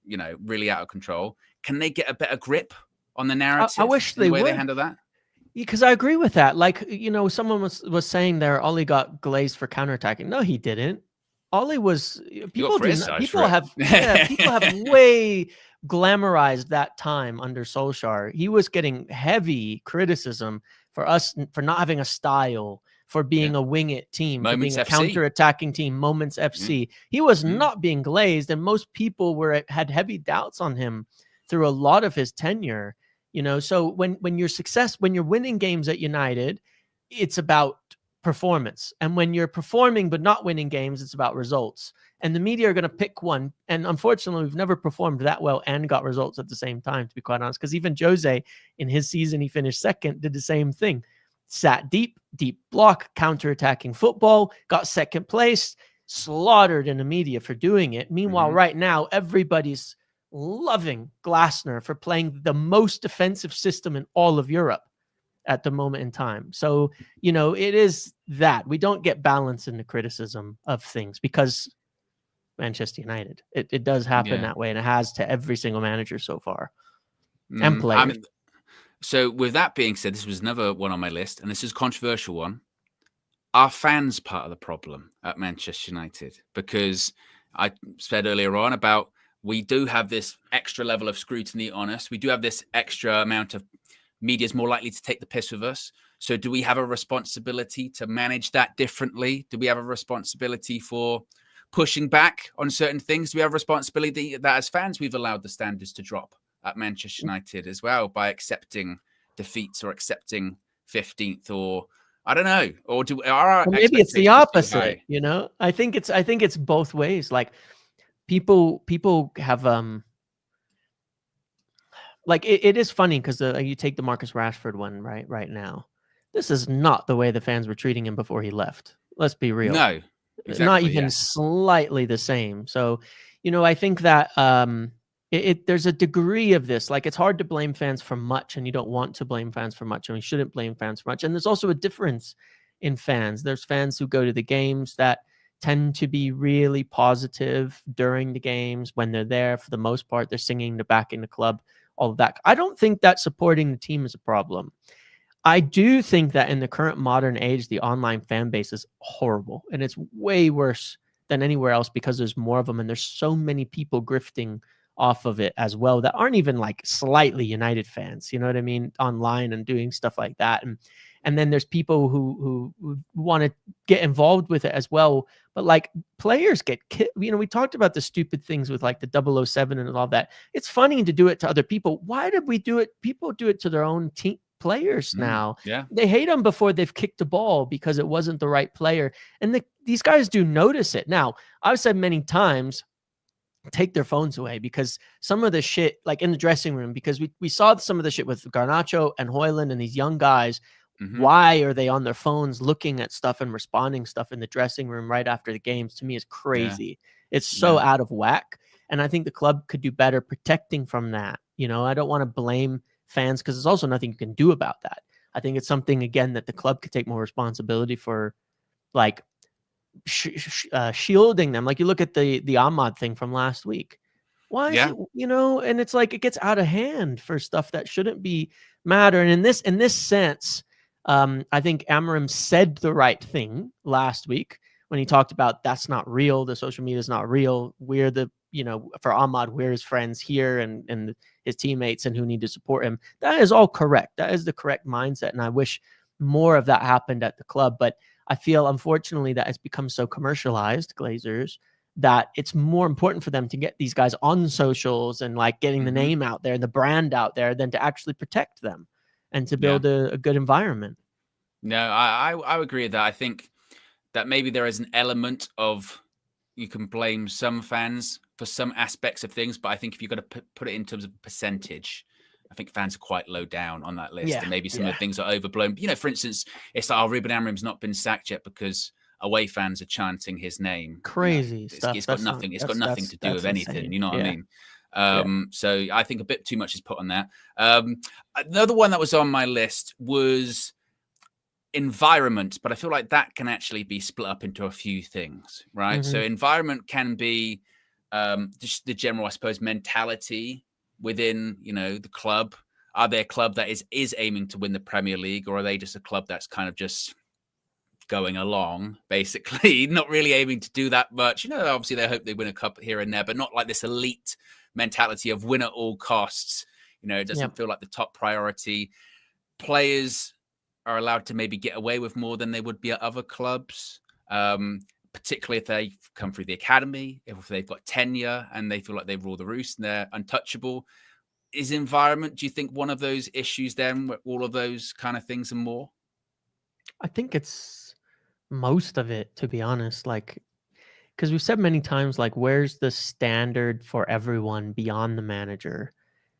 really out of control, can they get a better grip on the narrative? I wish they would. They handle that. Because I agree with that. Like, someone was saying there, Ollie got glazed for counterattacking. No, he didn't. Ollie was people have way glamorized that time under Solskjaer. He was getting heavy criticism for not having a style, for being a wing it team, Moments for being a counter-attacking team, Moments FC. He was not being glazed, and most people had heavy doubts on him through a lot of his tenure. So when you're winning games at United, it's about performance. And when you're performing but not winning games, it's about results. And the media are going to pick one. And unfortunately, we've never performed that well and got results at the same time, to be quite honest. Because even Jose, in his season, he finished second, did the same thing. Sat deep block, counter-attacking football, got second place, slaughtered in the media for doing it. Meanwhile, right now, everybody's loving Glasner for playing the most defensive system in all of Europe at the moment in time. So, it is that we don't get balance in the criticism of things because Manchester United, it does happen that way. And it has to every single manager so far and players. So with that being said, this was another one on my list, and this is a controversial one. Are fans part of the problem at Manchester United? Because I said earlier on about, we do have this extra level of scrutiny on us. We do have this extra amount of media is more likely to take the piss with us. So do we have a responsibility to manage that differently? Do we have a responsibility for pushing back on certain things? Do we have a responsibility that as fans, we've allowed the standards to drop at Manchester United as well by accepting defeats or accepting 15th, or I don't know, or maybe it's the opposite, I think it's both ways. Like, people have like it is funny because you take the Marcus Rashford one right now. This is not the way the fans were treating him before he left. Let's be real. No, exactly, not even slightly the same. So, I think that there's a degree of this. Like, it's hard to blame fans for much, and you don't want to blame fans for much, and we shouldn't blame fans for much. And there's also a difference in fans. There's fans who go to the games that tend to be really positive during the games. When they're there, for the most part, they're singing, they're backing the club, all of that. I don't think that supporting the team is a problem. I do think that in the current modern age, the online fan base is horrible, and it's way worse than anywhere else because there's more of them, and there's so many people grifting off of it as well that aren't even like slightly United fans, you know what I mean, online and doing stuff like that. And then there's people who want to get involved with it as well. But like, players get we talked about the stupid things with like the 007 and all that. It's funny to do it to other people. Why did we do it? People do it to their own team players now. Yeah. They hate them before they've kicked the ball because it wasn't the right player. And these guys do notice it. Now, I've said many times, take their phones away, because some of the shit, like in the dressing room, because we saw some of the shit with Garnacho and Højlund and these young guys. Why are they on their phones looking at stuff and responding stuff in the dressing room right after the games? To me, is crazy. It's so out of whack. And I think the club could do better protecting from that. I don't want to blame fans because there's also nothing you can do about that. I think it's something, again, that the club could take more responsibility for, like shielding them. Like, you look at the Ahmad thing from last week. Why is it, and it's like, it gets out of hand for stuff that shouldn't be matter. And in this sense, I think Amorim said the right thing last week when he talked about that's not real. The social media is not real. We're for Ahmad, we're his friends here and his teammates and who need to support him. That is all correct. That is the correct mindset. And I wish more of that happened at the club. But I feel, unfortunately, that it's become so commercialized, Glazers, that it's more important for them to get these guys on socials and like getting the name out there and the brand out there than to actually protect them and to build a good environment. No, I agree with that. I think that maybe there is an element of, you can blame some fans for some aspects of things, but I think if you've got to put it in terms of percentage, I think fans are quite low down on that list. And maybe some of the things are overblown. For instance, it's like, Ruben Amorim's not been sacked yet because away fans are chanting his name. Crazy stuff. It's got nothing. It's got nothing to do with anything. Insane. You know what I Yeah. mean? So I think a bit too much is put on that. Another one that was on my list was environment, but I feel like that can actually be split up into a few things, right? So environment can be just the general, I suppose, mentality within, the club. Are they a club that is aiming to win the Premier League, or are they just a club that's kind of just going along, basically, not really aiming to do that much? Obviously they hope they win a cup here and there, but not like this elite mentality of win at all costs. It doesn't feel like the top priority. Players are allowed to maybe get away with more than they would be at other clubs, particularly if they come through the academy, if they've got tenure and they feel like they've ruled the roost and they're untouchable. Is environment, do you think, one of those issues then, where all of those kind of things and more? I think it's most of it, to be honest. Like, because we've said many times, like, where's the standard for everyone beyond the manager?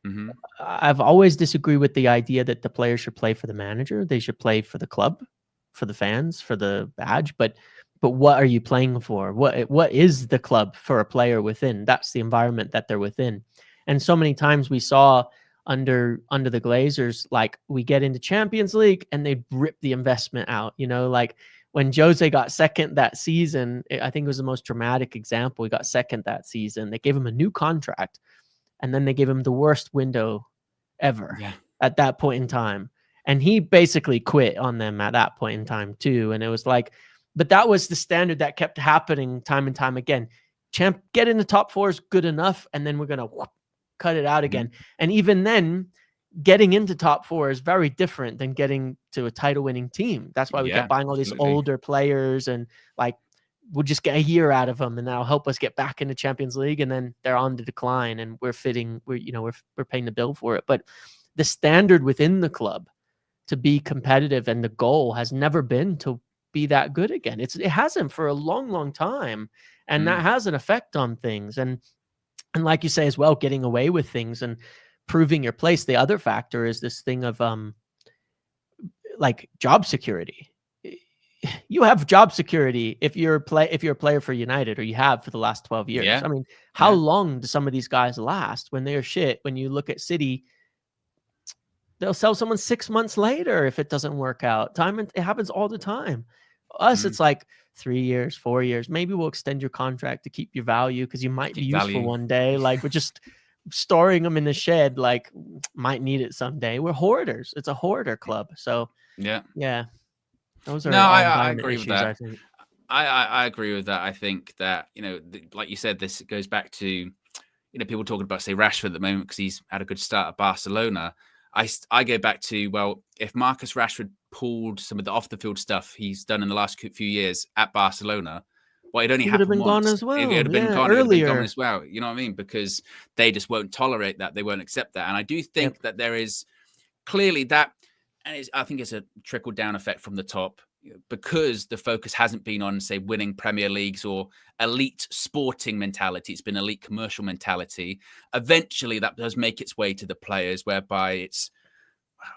Mm-hmm. I've always disagreed with the idea that the players should play for the manager. They should play for the club, for the fans, for the badge. But what are you playing for? What is the club for a player within? That's the environment that they're within. And so many times we saw under the Glazers, like, we get into Champions League and they rip the investment out. Like when Jose got second that season, I think it was the most dramatic example. He got second that season. They gave him a new contract, and then they gave him the worst window ever at that point in time. And he basically quit on them at that point in time too. And it was like, but that was the standard that kept happening time and time again. Get in the top four is good enough, and then we're going to cut it out again. And even then, getting into top four is very different than getting to a title winning team. That's why we kept buying all these older players, and like, we'll just get a year out of them and that'll help us get back into Champions League. And then they're on the decline and we're paying the bill for it. But the standard within the club to be competitive, and the goal has never been to be that good again. It hasn't for a long, long time. And that has an effect on things. And like you say as well, getting away with things and proving your place. The other factor is this thing of like job security. You have job security if you're a player for United, or you have for the last 12 years. Yeah. I mean, how long do some of these guys last when they're shit? When you look at City, they'll sell someone 6 months later if it doesn't work out. It happens all the time. Us, it's like 3 years, 4 years. Maybe we'll extend your contract to keep your value because you might be useful one day. Like, we're just storing them in the shed. Like, might need it someday. We're hoarders. It's a hoarder club. So yeah. Those are I agree issues, with that. I think. I agree with that. I think that, like you said, this goes back to, people talking about, say, Rashford at the moment because he's had a good start at Barcelona. I go back to, well, if Marcus Rashford pulled some of the off the field stuff he's done in the last few years at Barcelona, well, it only happened once. Gone as well. It would have been gone. It would have been gone as well. You know what I mean? Because they just won't tolerate that. They won't accept that. And I do think that there is clearly that, and I think it's a trickle down effect from the top, because the focus hasn't been on, say, winning Premier Leagues or elite sporting mentality. It's been elite commercial mentality. Eventually that does make its way to the players, whereby it's,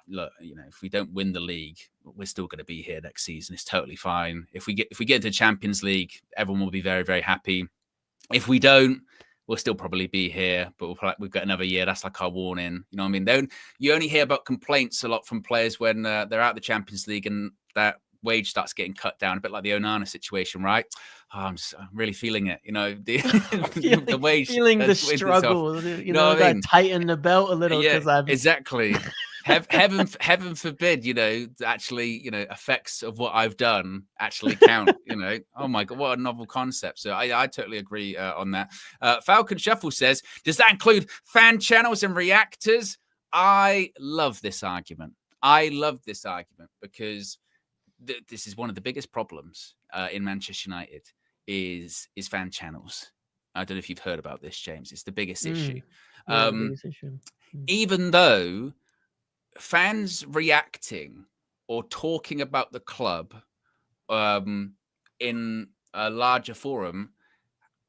look, if we don't win the league, we're still going to be here next season. It's totally fine. If we get into the Champions League, everyone will be very, very happy. If we don't, we'll still probably be here, but we've got another year. That's like our warning. You know what I mean? You only hear about complaints a lot from players when they're out of the Champions League and that wage starts getting cut down, a bit like the Onana situation, right? I'm really feeling it, the wage, feeling the struggle, I mean? Tighten the belt a little because exactly. heaven forbid, actually, effects of what I've done actually count. Oh my God, what a novel concept. So I totally agree on that. Falcon Shuffle says, does that include fan channels and reactors? I love this argument because this is one of the biggest problems in Manchester United is fan channels. I don't know if you've heard about this, James. It's the biggest issue. The biggest issue. Even though fans reacting or talking about the club in a larger forum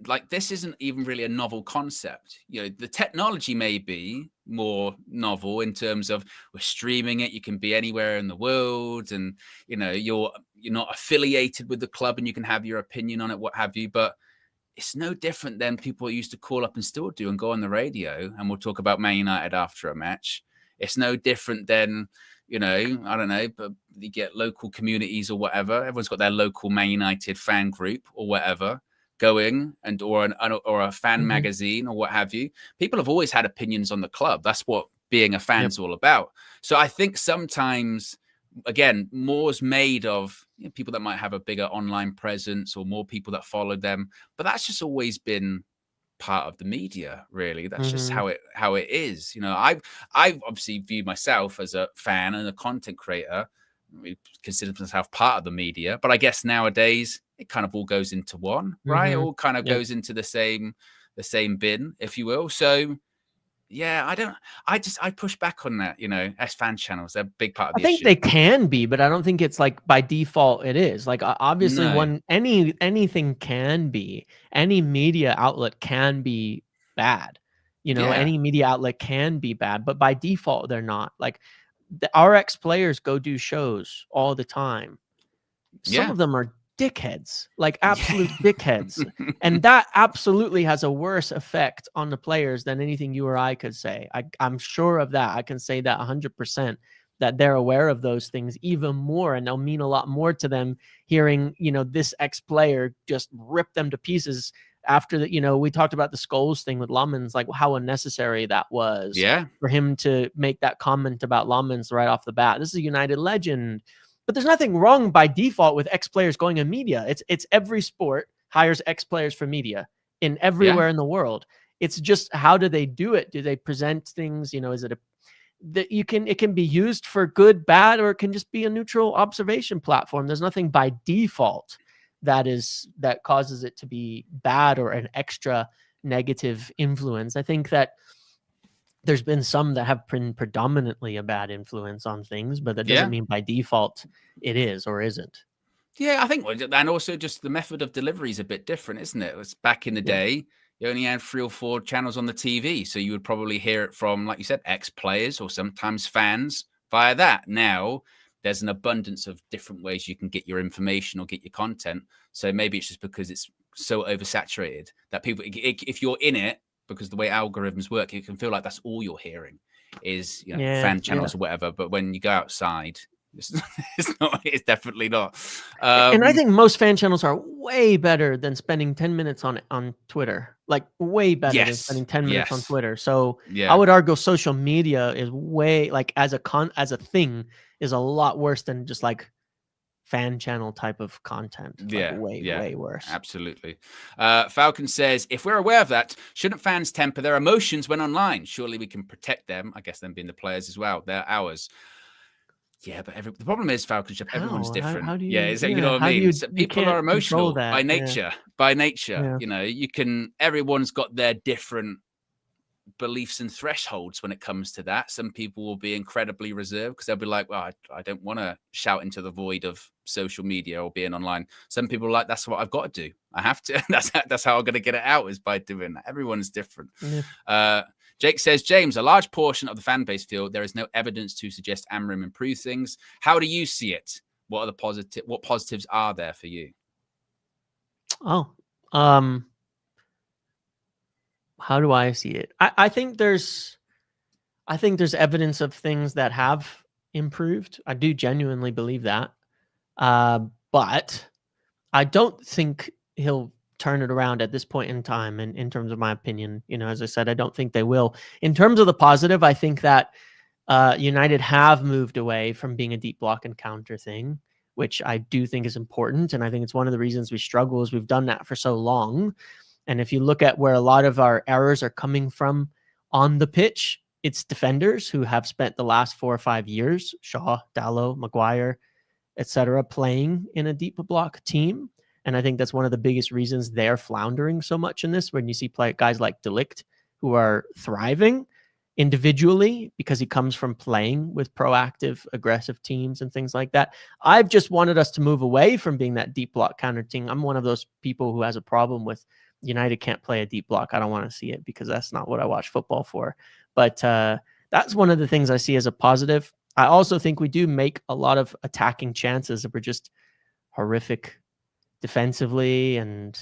like, this isn't even really a novel concept. The technology may be more novel in terms of we're streaming it. You can be anywhere in the world, and you're not affiliated with the club, and you can have your opinion on it, what have you. But it's no different than people used to call up and still do and go on the radio, and we'll talk about Man United after a match. It's no different than, I don't know, but you get local communities or whatever. Everyone's got their local Man United fan group or whatever going, or a fan magazine or what have you. People have always had opinions on the club. That's what being a fan's all about. So I think sometimes, again, more's made of people that might have a bigger online presence or more people that follow them. But that's just always been part of the media, really. That's just how it is. I've obviously viewed myself as a fan and a content creator. We consider myself part of the media, but I guess nowadays it kind of all goes into one, right? It all kind of goes into the same bin, if you will. So yeah, I push back on that, as fan channels. They're a big part of the issue. I think they can be, but I don't think it's like by default it is. Like, obviously anything can be, any media outlet can be bad. Any media outlet can be bad, but by default they're not. Like, our ex-players go do shows all the time. Some of them are dickheads, like absolute dickheads. And that absolutely has a worse effect on the players than anything you or I could say. I'm sure of that. I can say that 100%, that they're aware of those things even more, and they'll mean a lot more to them hearing, this ex-player just rip them to pieces after that. We talked about the Scholes thing with Lummins, like how unnecessary that was for him to make that comment about Lummins right off the bat. This is a United legend. But there's nothing wrong by default with ex-players going in media. It's every sport hires ex-players for media in everywhere in the world. It's just, how do they do it? Do they present things? Is it it can be used for good, bad, or it can just be a neutral observation platform. There's nothing by default that causes it to be bad or an extra negative influence. I think that there's been some that have been predominantly a bad influence on things, but that doesn't mean by default it is or isn't. Yeah, I think, and also just the method of delivery is a bit different, isn't it? It was back in the day, you only had 3 or 4 channels on the TV, so you would probably hear it from, like you said, ex-players or sometimes fans via that. Now, there's an abundance of different ways you can get your information or get your content. So maybe it's just because it's so oversaturated that people, if you're in it, because the way algorithms work, it can feel like that's all you're hearing is fan channels or whatever. But when you go outside, it's not. It's definitely not. And I think most fan channels are way better than spending 10 minutes on Twitter. Like, way better than spending 10 minutes on Twitter. So I would argue social media is way, like, as a thing, is a lot worse than just like fan channel type of content. Like, way worse. Absolutely. Falcon says, if we're aware of that, shouldn't fans temper their emotions when online? Surely we can protect them. I guess them being the players as well. They're ours. Yeah, but the problem is, Falcon, everyone's different. How do you, you know what I mean? People are emotional by nature. By nature, everyone's got their different beliefs and thresholds when it comes to that. Some people will be incredibly reserved because they'll be like, well, I don't want to shout into the void of social media or being online. Some people are like, that's what I've got to do. I have to. That's how I'm going to get it out, is by doing that. Everyone's different. Jake says, James, a large portion of the fan base feel there is no evidence to suggest Amorim improve things. How do you see it? What positives are there for you? How do I see it? I think there's evidence of things that have improved. I do genuinely believe that. But I don't think he'll turn it around at this point in time. And in terms of my opinion, as I said, I don't think they will. In terms of the positive, I think that United have moved away from being a deep block and counter thing, which I do think is important. And I think it's one of the reasons we struggle, is we've done that for so long. And if you look at where a lot of our errors are coming from on the pitch, it's defenders who have spent the last 4 or 5 years, Shaw, Dalot, Maguire, etc., playing in a deep block team. And I think that's one of the biggest reasons they're floundering so much in this, when you see guys like De Ligt who are thriving individually because he comes from playing with proactive, aggressive teams and things like that. I've just wanted us to move away from being that deep block counter team. I'm one of those people who has a problem with United can't play a deep block. I don't want to see it because that's not what I watch football for. But that's one of the things I see as a positive. I also think we do make a lot of attacking chances that were just horrific defensively, and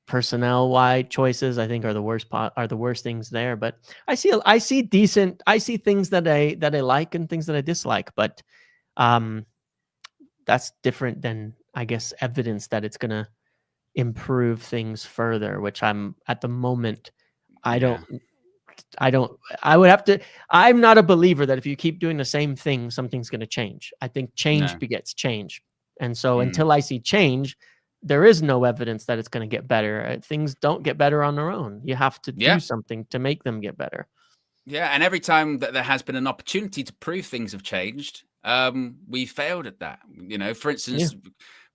personnel-wide choices I think are the worst things there. But I see things that I like and things that I dislike, but that's different than, I guess, evidence that it's gonna improve things further, which I'm at the moment. I'm not a believer that if you keep doing the same thing, something's going to change. I think change begets change. And so until I see change, there is no evidence that it's going to get better. Things don't get better on their own. You have to do something to make them get better. Yeah. And every time that there has been an opportunity to prove things have changed, we failed at that. For instance,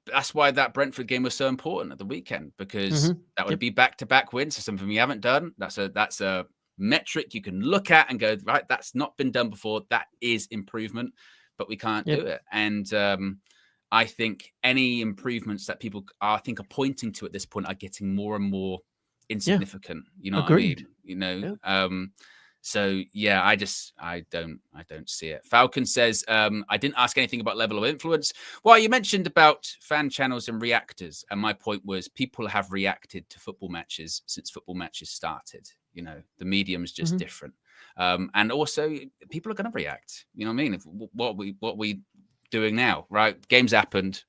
that's why that Brentford game was so important at the weekend, because that would be back-to-back wins. So something we haven't done. That's a metric you can look at and go, right, that's not been done before. That is improvement, but we can't do it. And I think any improvements that people are pointing to at this point are getting more and more insignificant. You know Agreed. what I mean? So yeah, I don't see it. Falcon says, I didn't ask anything about level of influence. Well, you mentioned about fan channels and reactors, and my point was people have reacted to football matches since football matches started. The medium's just different, and also people are going to react. You know what I mean? What we doing now, right? Games happened.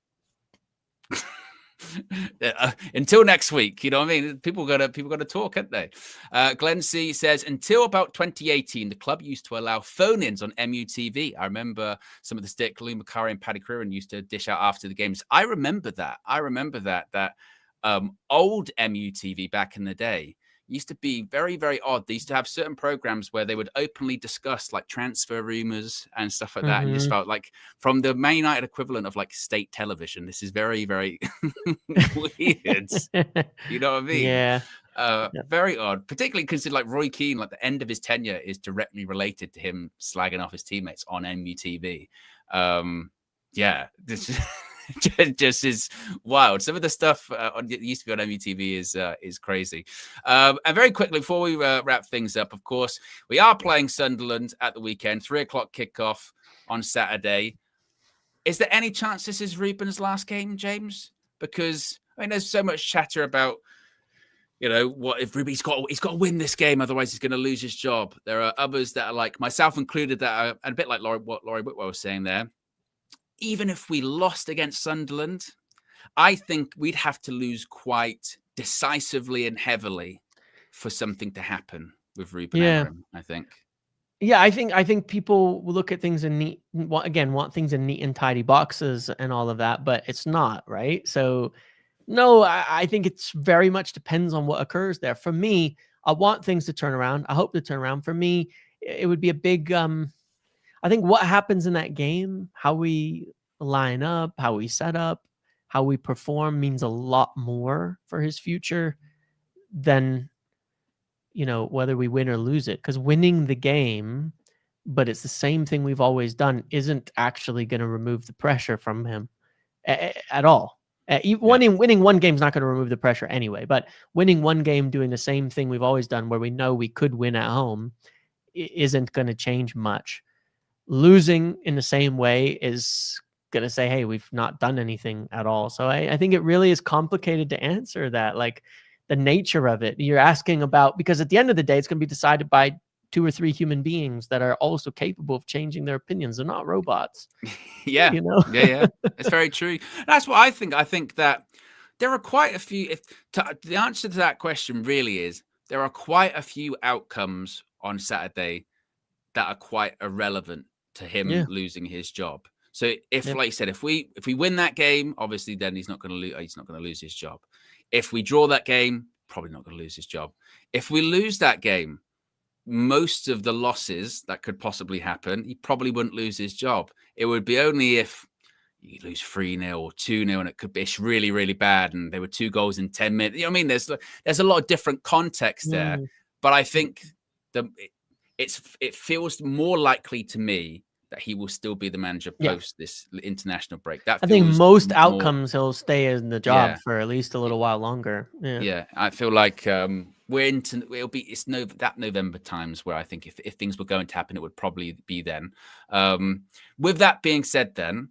Until next week, you know what I mean? People gotta talk, aren't they? Glenn C says, until about 2018, the club used to allow phone-ins on MUTV. I remember some of the stick Lee Macari and Paddy Creran used to dish out after the games. I remember that old MUTV back in the day used to be very, very odd. They used to have certain programs where they would openly discuss like transfer rumors and stuff like that. And just felt like, from the Man United equivalent of like state television, this is very, very weird. You know what I mean? Yeah. Very odd, particularly considering like Roy Keane, like the end of his tenure is directly related to him slagging off his teammates on MUTV. This just is wild. Some of the stuff used to be on MUTV is crazy. And very quickly, before we wrap things up, of course, we are playing Sunderland at the weekend, 3:00 kickoff on Saturday. Is there any chance this is Ruben's last game, James? Because there's so much chatter about, what if Ruben, he's got to win this game, otherwise he's going to lose his job. There are others that are like, myself included, that are a bit like what Laurie Whitwell was saying there. Even if we lost against Sunderland, I think we'd have to lose quite decisively and heavily for something to happen with Ruben Amorim, I think. Yeah, I think people will look at things in want things in neat and tidy boxes and all of that, but it's not, right? So no, I think it's very much depends on what occurs there. For me, I want things to turn around. I hope to turn around. For me, it would be a big I think what happens in that game, how we line up, how we set up, how we perform means a lot more for his future than, whether we win or lose it. Because winning the game, but it's the same thing we've always done, isn't actually going to remove the pressure from him at all. Winning one game is not going to remove the pressure anyway, but winning one game doing the same thing we've always done, where we know we could win at home, isn't going to change much. Losing in the same way is going to say, hey, we've not done anything at all. So I think it really is complicated to answer that, like the nature of it. You're asking about, because at the end of the day, it's going to be decided by 2 or 3 human beings that are also capable of changing their opinions. They're not robots. Yeah. It's very true. That's what I think. I think that there are quite a few, the answer to that question really is, there are quite a few outcomes on Saturday that are quite irrelevant to him losing his job. So like you said, if we win that game, obviously then he's not going to lose his job. If we draw that game, probably not going to lose his job. If we lose that game, most of the losses that could possibly happen, he probably wouldn't lose his job. It would be only if you lose 3-0 or 2-0 and it could be really, really bad and there were 2 goals in 10 minutes. You know what I mean? There's a lot of different context there. But I think it feels more likely to me that he will still be the manager Yeah. post this international break. That I think feels most more, outcomes he'll stay in the job yeah, for at least a little while longer. Yeah. yeah. I feel like we're into it's that November times where I think if things were going to happen, it would probably be then. With that being said, then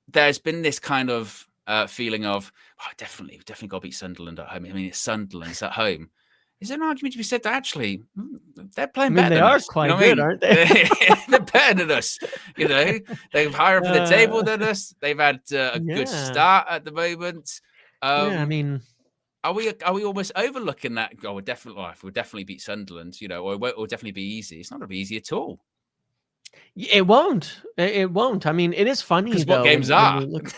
there's been this kind of feeling of definitely got to beat Sunderland at home. I mean, it's Sunderland, it's at home. Is there an argument to be said that actually they're playing better they than are us? quite You know what good, I mean? aren't they? They're better than us. You know, they're higher up in the table than us. They've had a good start at the moment. Yeah, I mean, are we almost overlooking that? Oh, we'll definitely beat Sunderland. You know, or it won't definitely be easy. It's not going to be easy at all. it won't. It won't. I mean, it is funny Because what though games when are you look.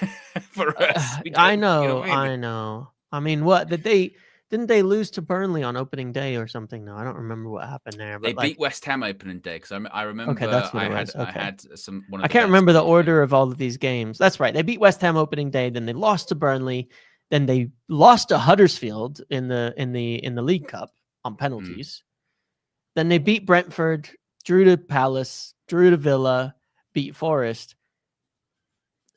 for us? I You know know. what I mean? I know. I mean, what did they? Didn't they lose to Burnley on opening day or something? No, I don't remember what happened there. But They beat West Ham opening day because I remember okay, that's what it was. I had one of I the can't bets remember the on the game. order of all of these games. That's right. They beat West Ham opening day, then they lost to Burnley, then they lost to Huddersfield in the League Cup on penalties. Then they beat Brentford, drew to Palace, drew to Villa, beat Forest.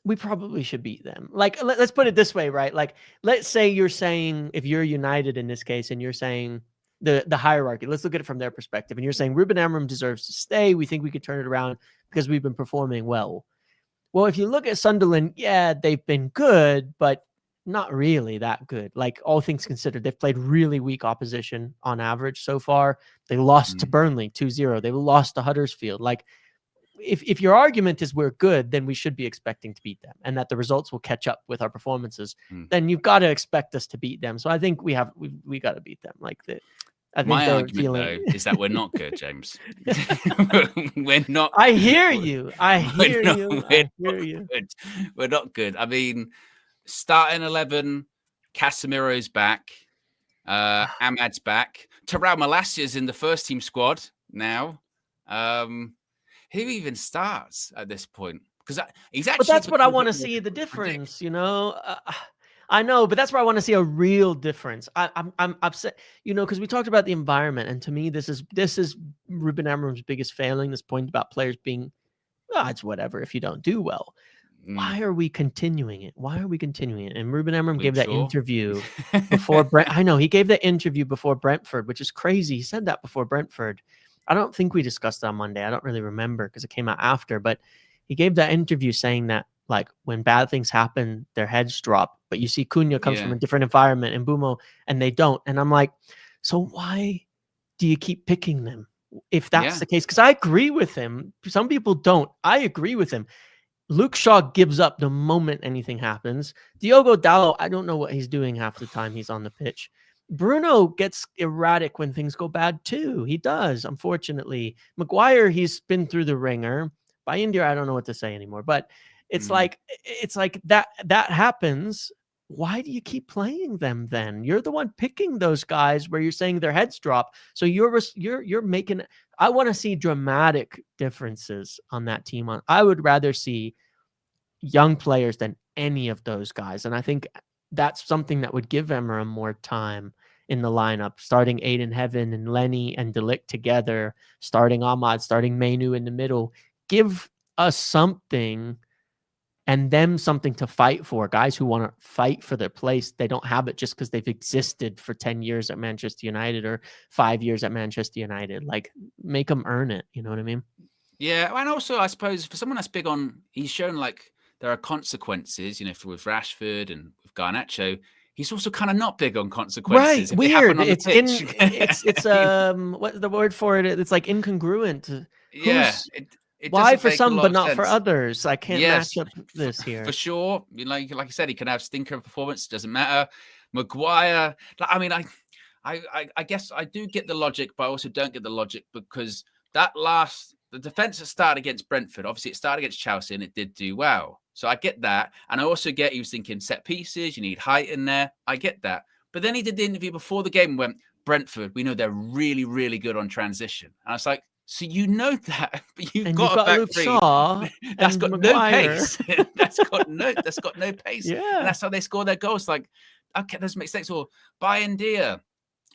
We probably should beat them. Like, let's put it this way, right? Like, let's say you're saying, if you're United in this case, and you're saying the hierarchy, let's look at it from their perspective. And you're saying Ruben Amorim deserves to stay. We think we could turn it around because we've been performing well. Well, if you look at Sunderland, yeah, they've been good, but not really that good. Like, all things considered, they've played really weak opposition on average so far. They lost to Burnley 2-0. They lost to Huddersfield. Like, if your argument is we're good, then we should be expecting to beat them and that the results will catch up with our performances, then you've got to expect us to beat them. So I think we got to beat them. Like I think my argument though is that we're not good, James. We're not. I hear you. I hear you. We're not good. I mean, starting 11, Casemiro's back, Ahmad's back, Terrell Malassia's in the first team squad now. Who even starts at this point? Because he's actually. But that's what I want to see the difference. You know, I know, but that's where I want to see a real difference. I'm upset, you know, because we talked about the environment, and to me, this is Ruben Amorim's biggest failing. This point about players being, it's whatever if you don't do well. Why are we continuing it? Why are we continuing it? And Ruben Amorim gave that interview before I know he gave that interview before Brentford, which is crazy. He said that before Brentford. I don't think we discussed it on Monday. I don't really remember because it came out after, but he gave that interview saying that, like, when bad things happen, their heads drop. But you see Cunha comes from a different environment and Bumo, and they don't. And I'm like, so why do you keep picking them if that's the case? Because I agree with him. Some people don't. I agree with him. Luke Shaw gives up the moment anything happens. Diogo Dalot, I don't know what he's doing half the time he's on the pitch. Bruno gets erratic when things go bad too. He does, unfortunately. Maguire, he's been through the ringer. By India, I don't know what to say anymore. But it's like that happens. Why do you keep playing them then? You're the one picking those guys where you're saying their heads drop. So you're making. I want to see dramatic differences on that team. I would rather see young players than any of those guys, and I think that's something that would give Amorim more time in the lineup, starting Aiden Heaven and Lenny and De Ligt together, starting Ahmad, starting Mainu in the middle. Give us something and them something to fight for. Guys who want to fight for their place, they don't have it just because they've existed for 10 years at Manchester United or 5 years at Manchester United. Like, make them earn it. You know what I mean? Yeah. And also, I suppose for someone that's big on, he's shown like there are consequences, you know, with Rashford and with Garnacho. He's also kind of not big on consequences. Right. Weird. It's what's the word for it? It's like incongruent. Yeah. Why for some but not for others? I can't match up this here. For sure. Like I said, he can have stinker performance. Doesn't matter. Maguire. I mean, I guess I do get the logic, but I also don't get the logic because the defense that started against Brentford, obviously it started against Chelsea and it did do well. So I get that. And I also get he was thinking set pieces. You need height in there. I get that. But then he did the interview before the game and went, Brentford, we know they're really, really good on transition. And I was like, so you know that, but you've got a back Luke three Shaw that's got Maguire. no pace. that's got no pace. Yeah. And that's how they score their goals. Like, okay, that doesn't make sense. Or Bayendier,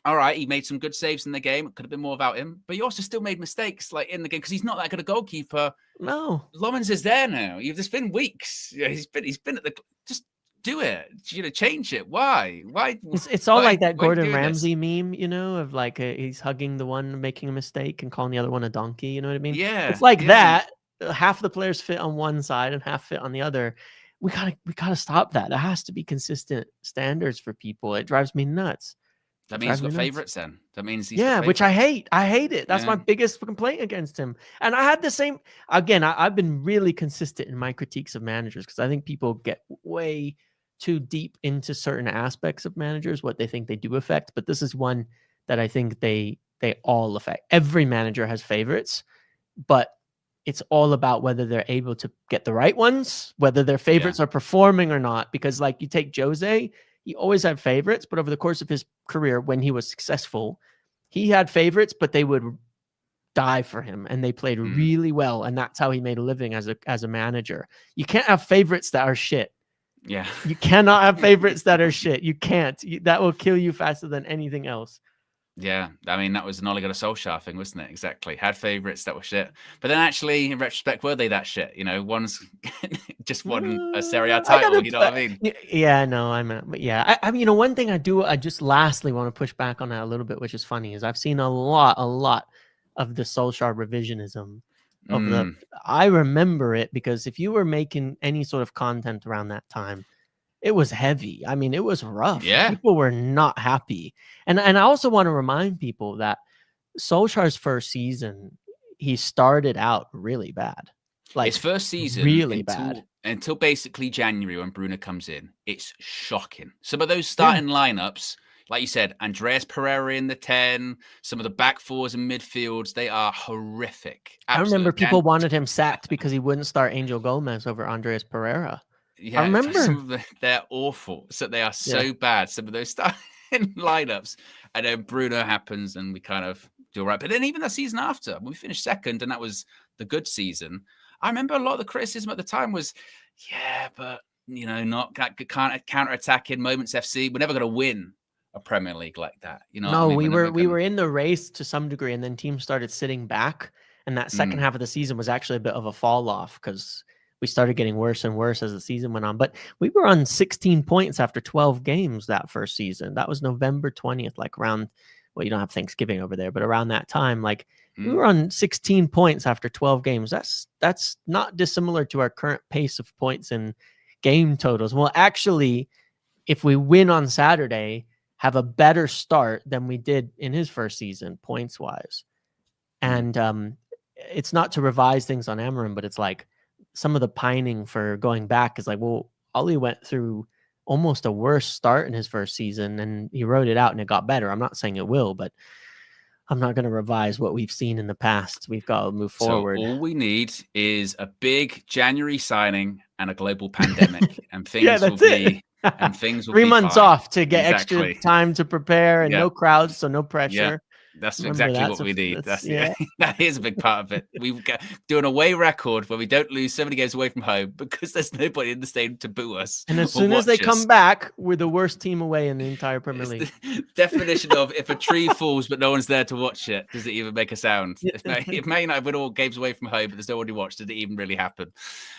all right, he made some good saves in the game. It could have been more about him, but he also still made mistakes like in the game because he's not that good a goalkeeper. No, Lomans is there now. There's been weeks. He's been at the just do it. Change it. Why? it's all like that why are you Gordon doing this? Ramsay meme, of like he's hugging the one making a mistake and calling the other one a donkey. You know what I mean? Yeah, It's like yeah, that. Half the players fit on one side and half fit on the other. We gotta stop that. There has to be consistent standards for people. It drives me nuts. That means Drives he's me got nuts. favorites then. That means he's got Yeah, which I favorites. hate. I hate it. That's my Yeah. biggest complaint against him. And I had the same again. I've been really consistent in my critiques of managers because I think people get way too deep into certain aspects of managers, what they think they do affect. But this is one that I think they all affect. Every manager has favorites, but it's all about whether they're able to get the right ones, whether their favorites are performing or not. Because like you take Jose, he always had favorites, but over the course of his career, when he was successful, he had favorites, but they would die for him and they played really well. And that's how he made a living as a manager. You can't have favorites that are shit. Yeah. You cannot have favorites that are shit. You can't. That will kill you faster than anything else. Yeah, I mean, that was an Ole Gunnar Solskjaer thing, wasn't it? Exactly. Had favourites that were shit. But then actually, in retrospect, were they that shit? One's just won a Serie A title, you know what I mean? Yeah, no, but yeah. I mean, one thing I just lastly want to push back on that a little bit, which is funny, is I've seen a lot of the Solskjaer revisionism of I remember it because if you were making any sort of content around that time, it was heavy. I mean, it was rough. Yeah. People were not happy. And I also want to remind people that Solskjaer's first season, he started out really bad. Like his first season, really bad. Until basically January when Bruno comes in, it's shocking. Some of those starting lineups, like you said, Andreas Pereira in the 10, some of the back fours and midfields, they are horrific. I remember people wanted him sacked because he wouldn't start Angel Gomez over Andreas Pereira. Yeah, I remember. They're awful. So they are so bad. Some of those starting lineups, and then Bruno happens, and we kind of do all right. But then even the season after, when we finished second, and that was the good season. I remember a lot of the criticism at the time was, but not counter-attacking Moments FC. We're never going to win a Premier League like that. No, we were in the race to some degree, and then teams started sitting back, and that second half of the season was actually a bit of a fall off because we started getting worse and worse as the season went on. But we were on 16 points after 12 games that first season. That was November 20th, like around, well, you don't have Thanksgiving over there, but around that time, like we were on 16 points after 12 games. That's not dissimilar to our current pace of points and game totals. Well, actually, if we win on Saturday, have a better start than we did in his first season, points wise. And it's not to revise things on Amorim, but it's like, some of the pining for going back is like, well, Ollie went through almost a worse start in his first season and he wrote it out and it got better. I'm not saying it will, but I'm not going to revise what we've seen in the past. We've got to move forward. So all we need is a big January signing and a global pandemic, and things will be. And things will 3 be months fine. off to get extra time to prepare and no crowds, so no pressure. Yeah. That's exactly what we need. That is a big part of it. We do an away record where we don't lose so many games away from home because there's nobody in the stadium to boo us. And as soon as they come back, we're the worst team away in the entire Premier League. The definition of if a tree falls but no one's there to watch it, does it even make a sound? If Man United win all games away from home but there's nobody to watch, did it even really happen?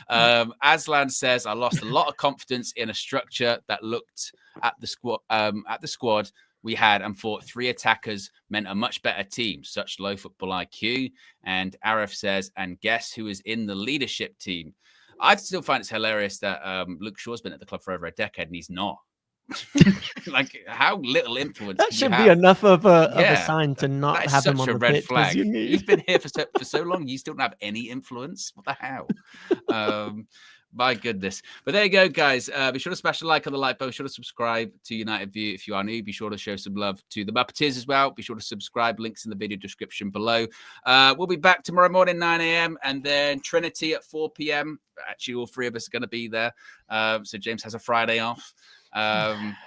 Aslan says, I lost a lot of confidence in a structure that looked at the squad we had and thought 3 attackers meant a much better team, such low football IQ. And Arif says, and guess who is in the leadership team? I still find it's hilarious that Luke Shaw's been at the club for over a decade and he's not. Like, how little influence that should be enough of a sign to not have him on the red pitch. Flag. You've been here for so long, you still don't have any influence. What the hell? My goodness. But there you go, guys. Be sure to smash the like on the like button. Be sure to subscribe to United View if you are new. Be sure to show some love to the Muppeteers as well. Be sure to subscribe. Links in the video description below. We'll be back tomorrow morning, 9 a.m. and then Trinity at 4 p.m. Actually, all 3 of us are going to be there. So James has a Friday off.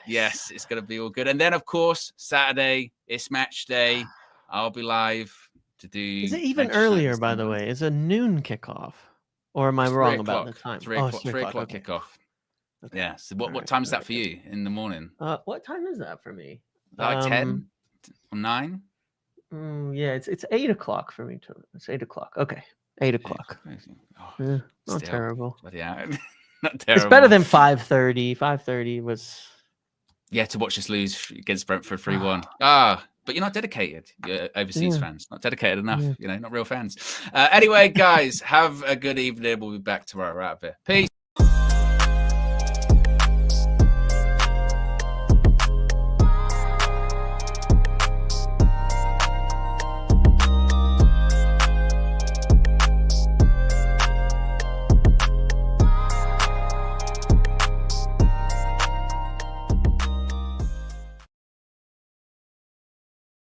Yes, it's going to be all good. And then, of course, Saturday, it's match day. I'll be live to do. Is it even earlier, by the way? Is a noon kickoff? Or am I wrong about the time? 3 o'clock kickoff. Okay. Yeah. So what time is that for you in the morning? What time is that for me? Like 10? or 9? Yeah, it's 8 o'clock for me too. It's 8 o'clock. Okay, 8 o'clock. Oh, Yeah, not still, terrible. yeah, not It's terrible. better than 5:30. 5:30 was. Yeah, to watch us lose against Brentford 3-1. But you're not dedicated. You're overseas fans, not dedicated enough. Not real fans. Anyway, guys, have a good evening. We'll be back tomorrow. Right up here. Peace.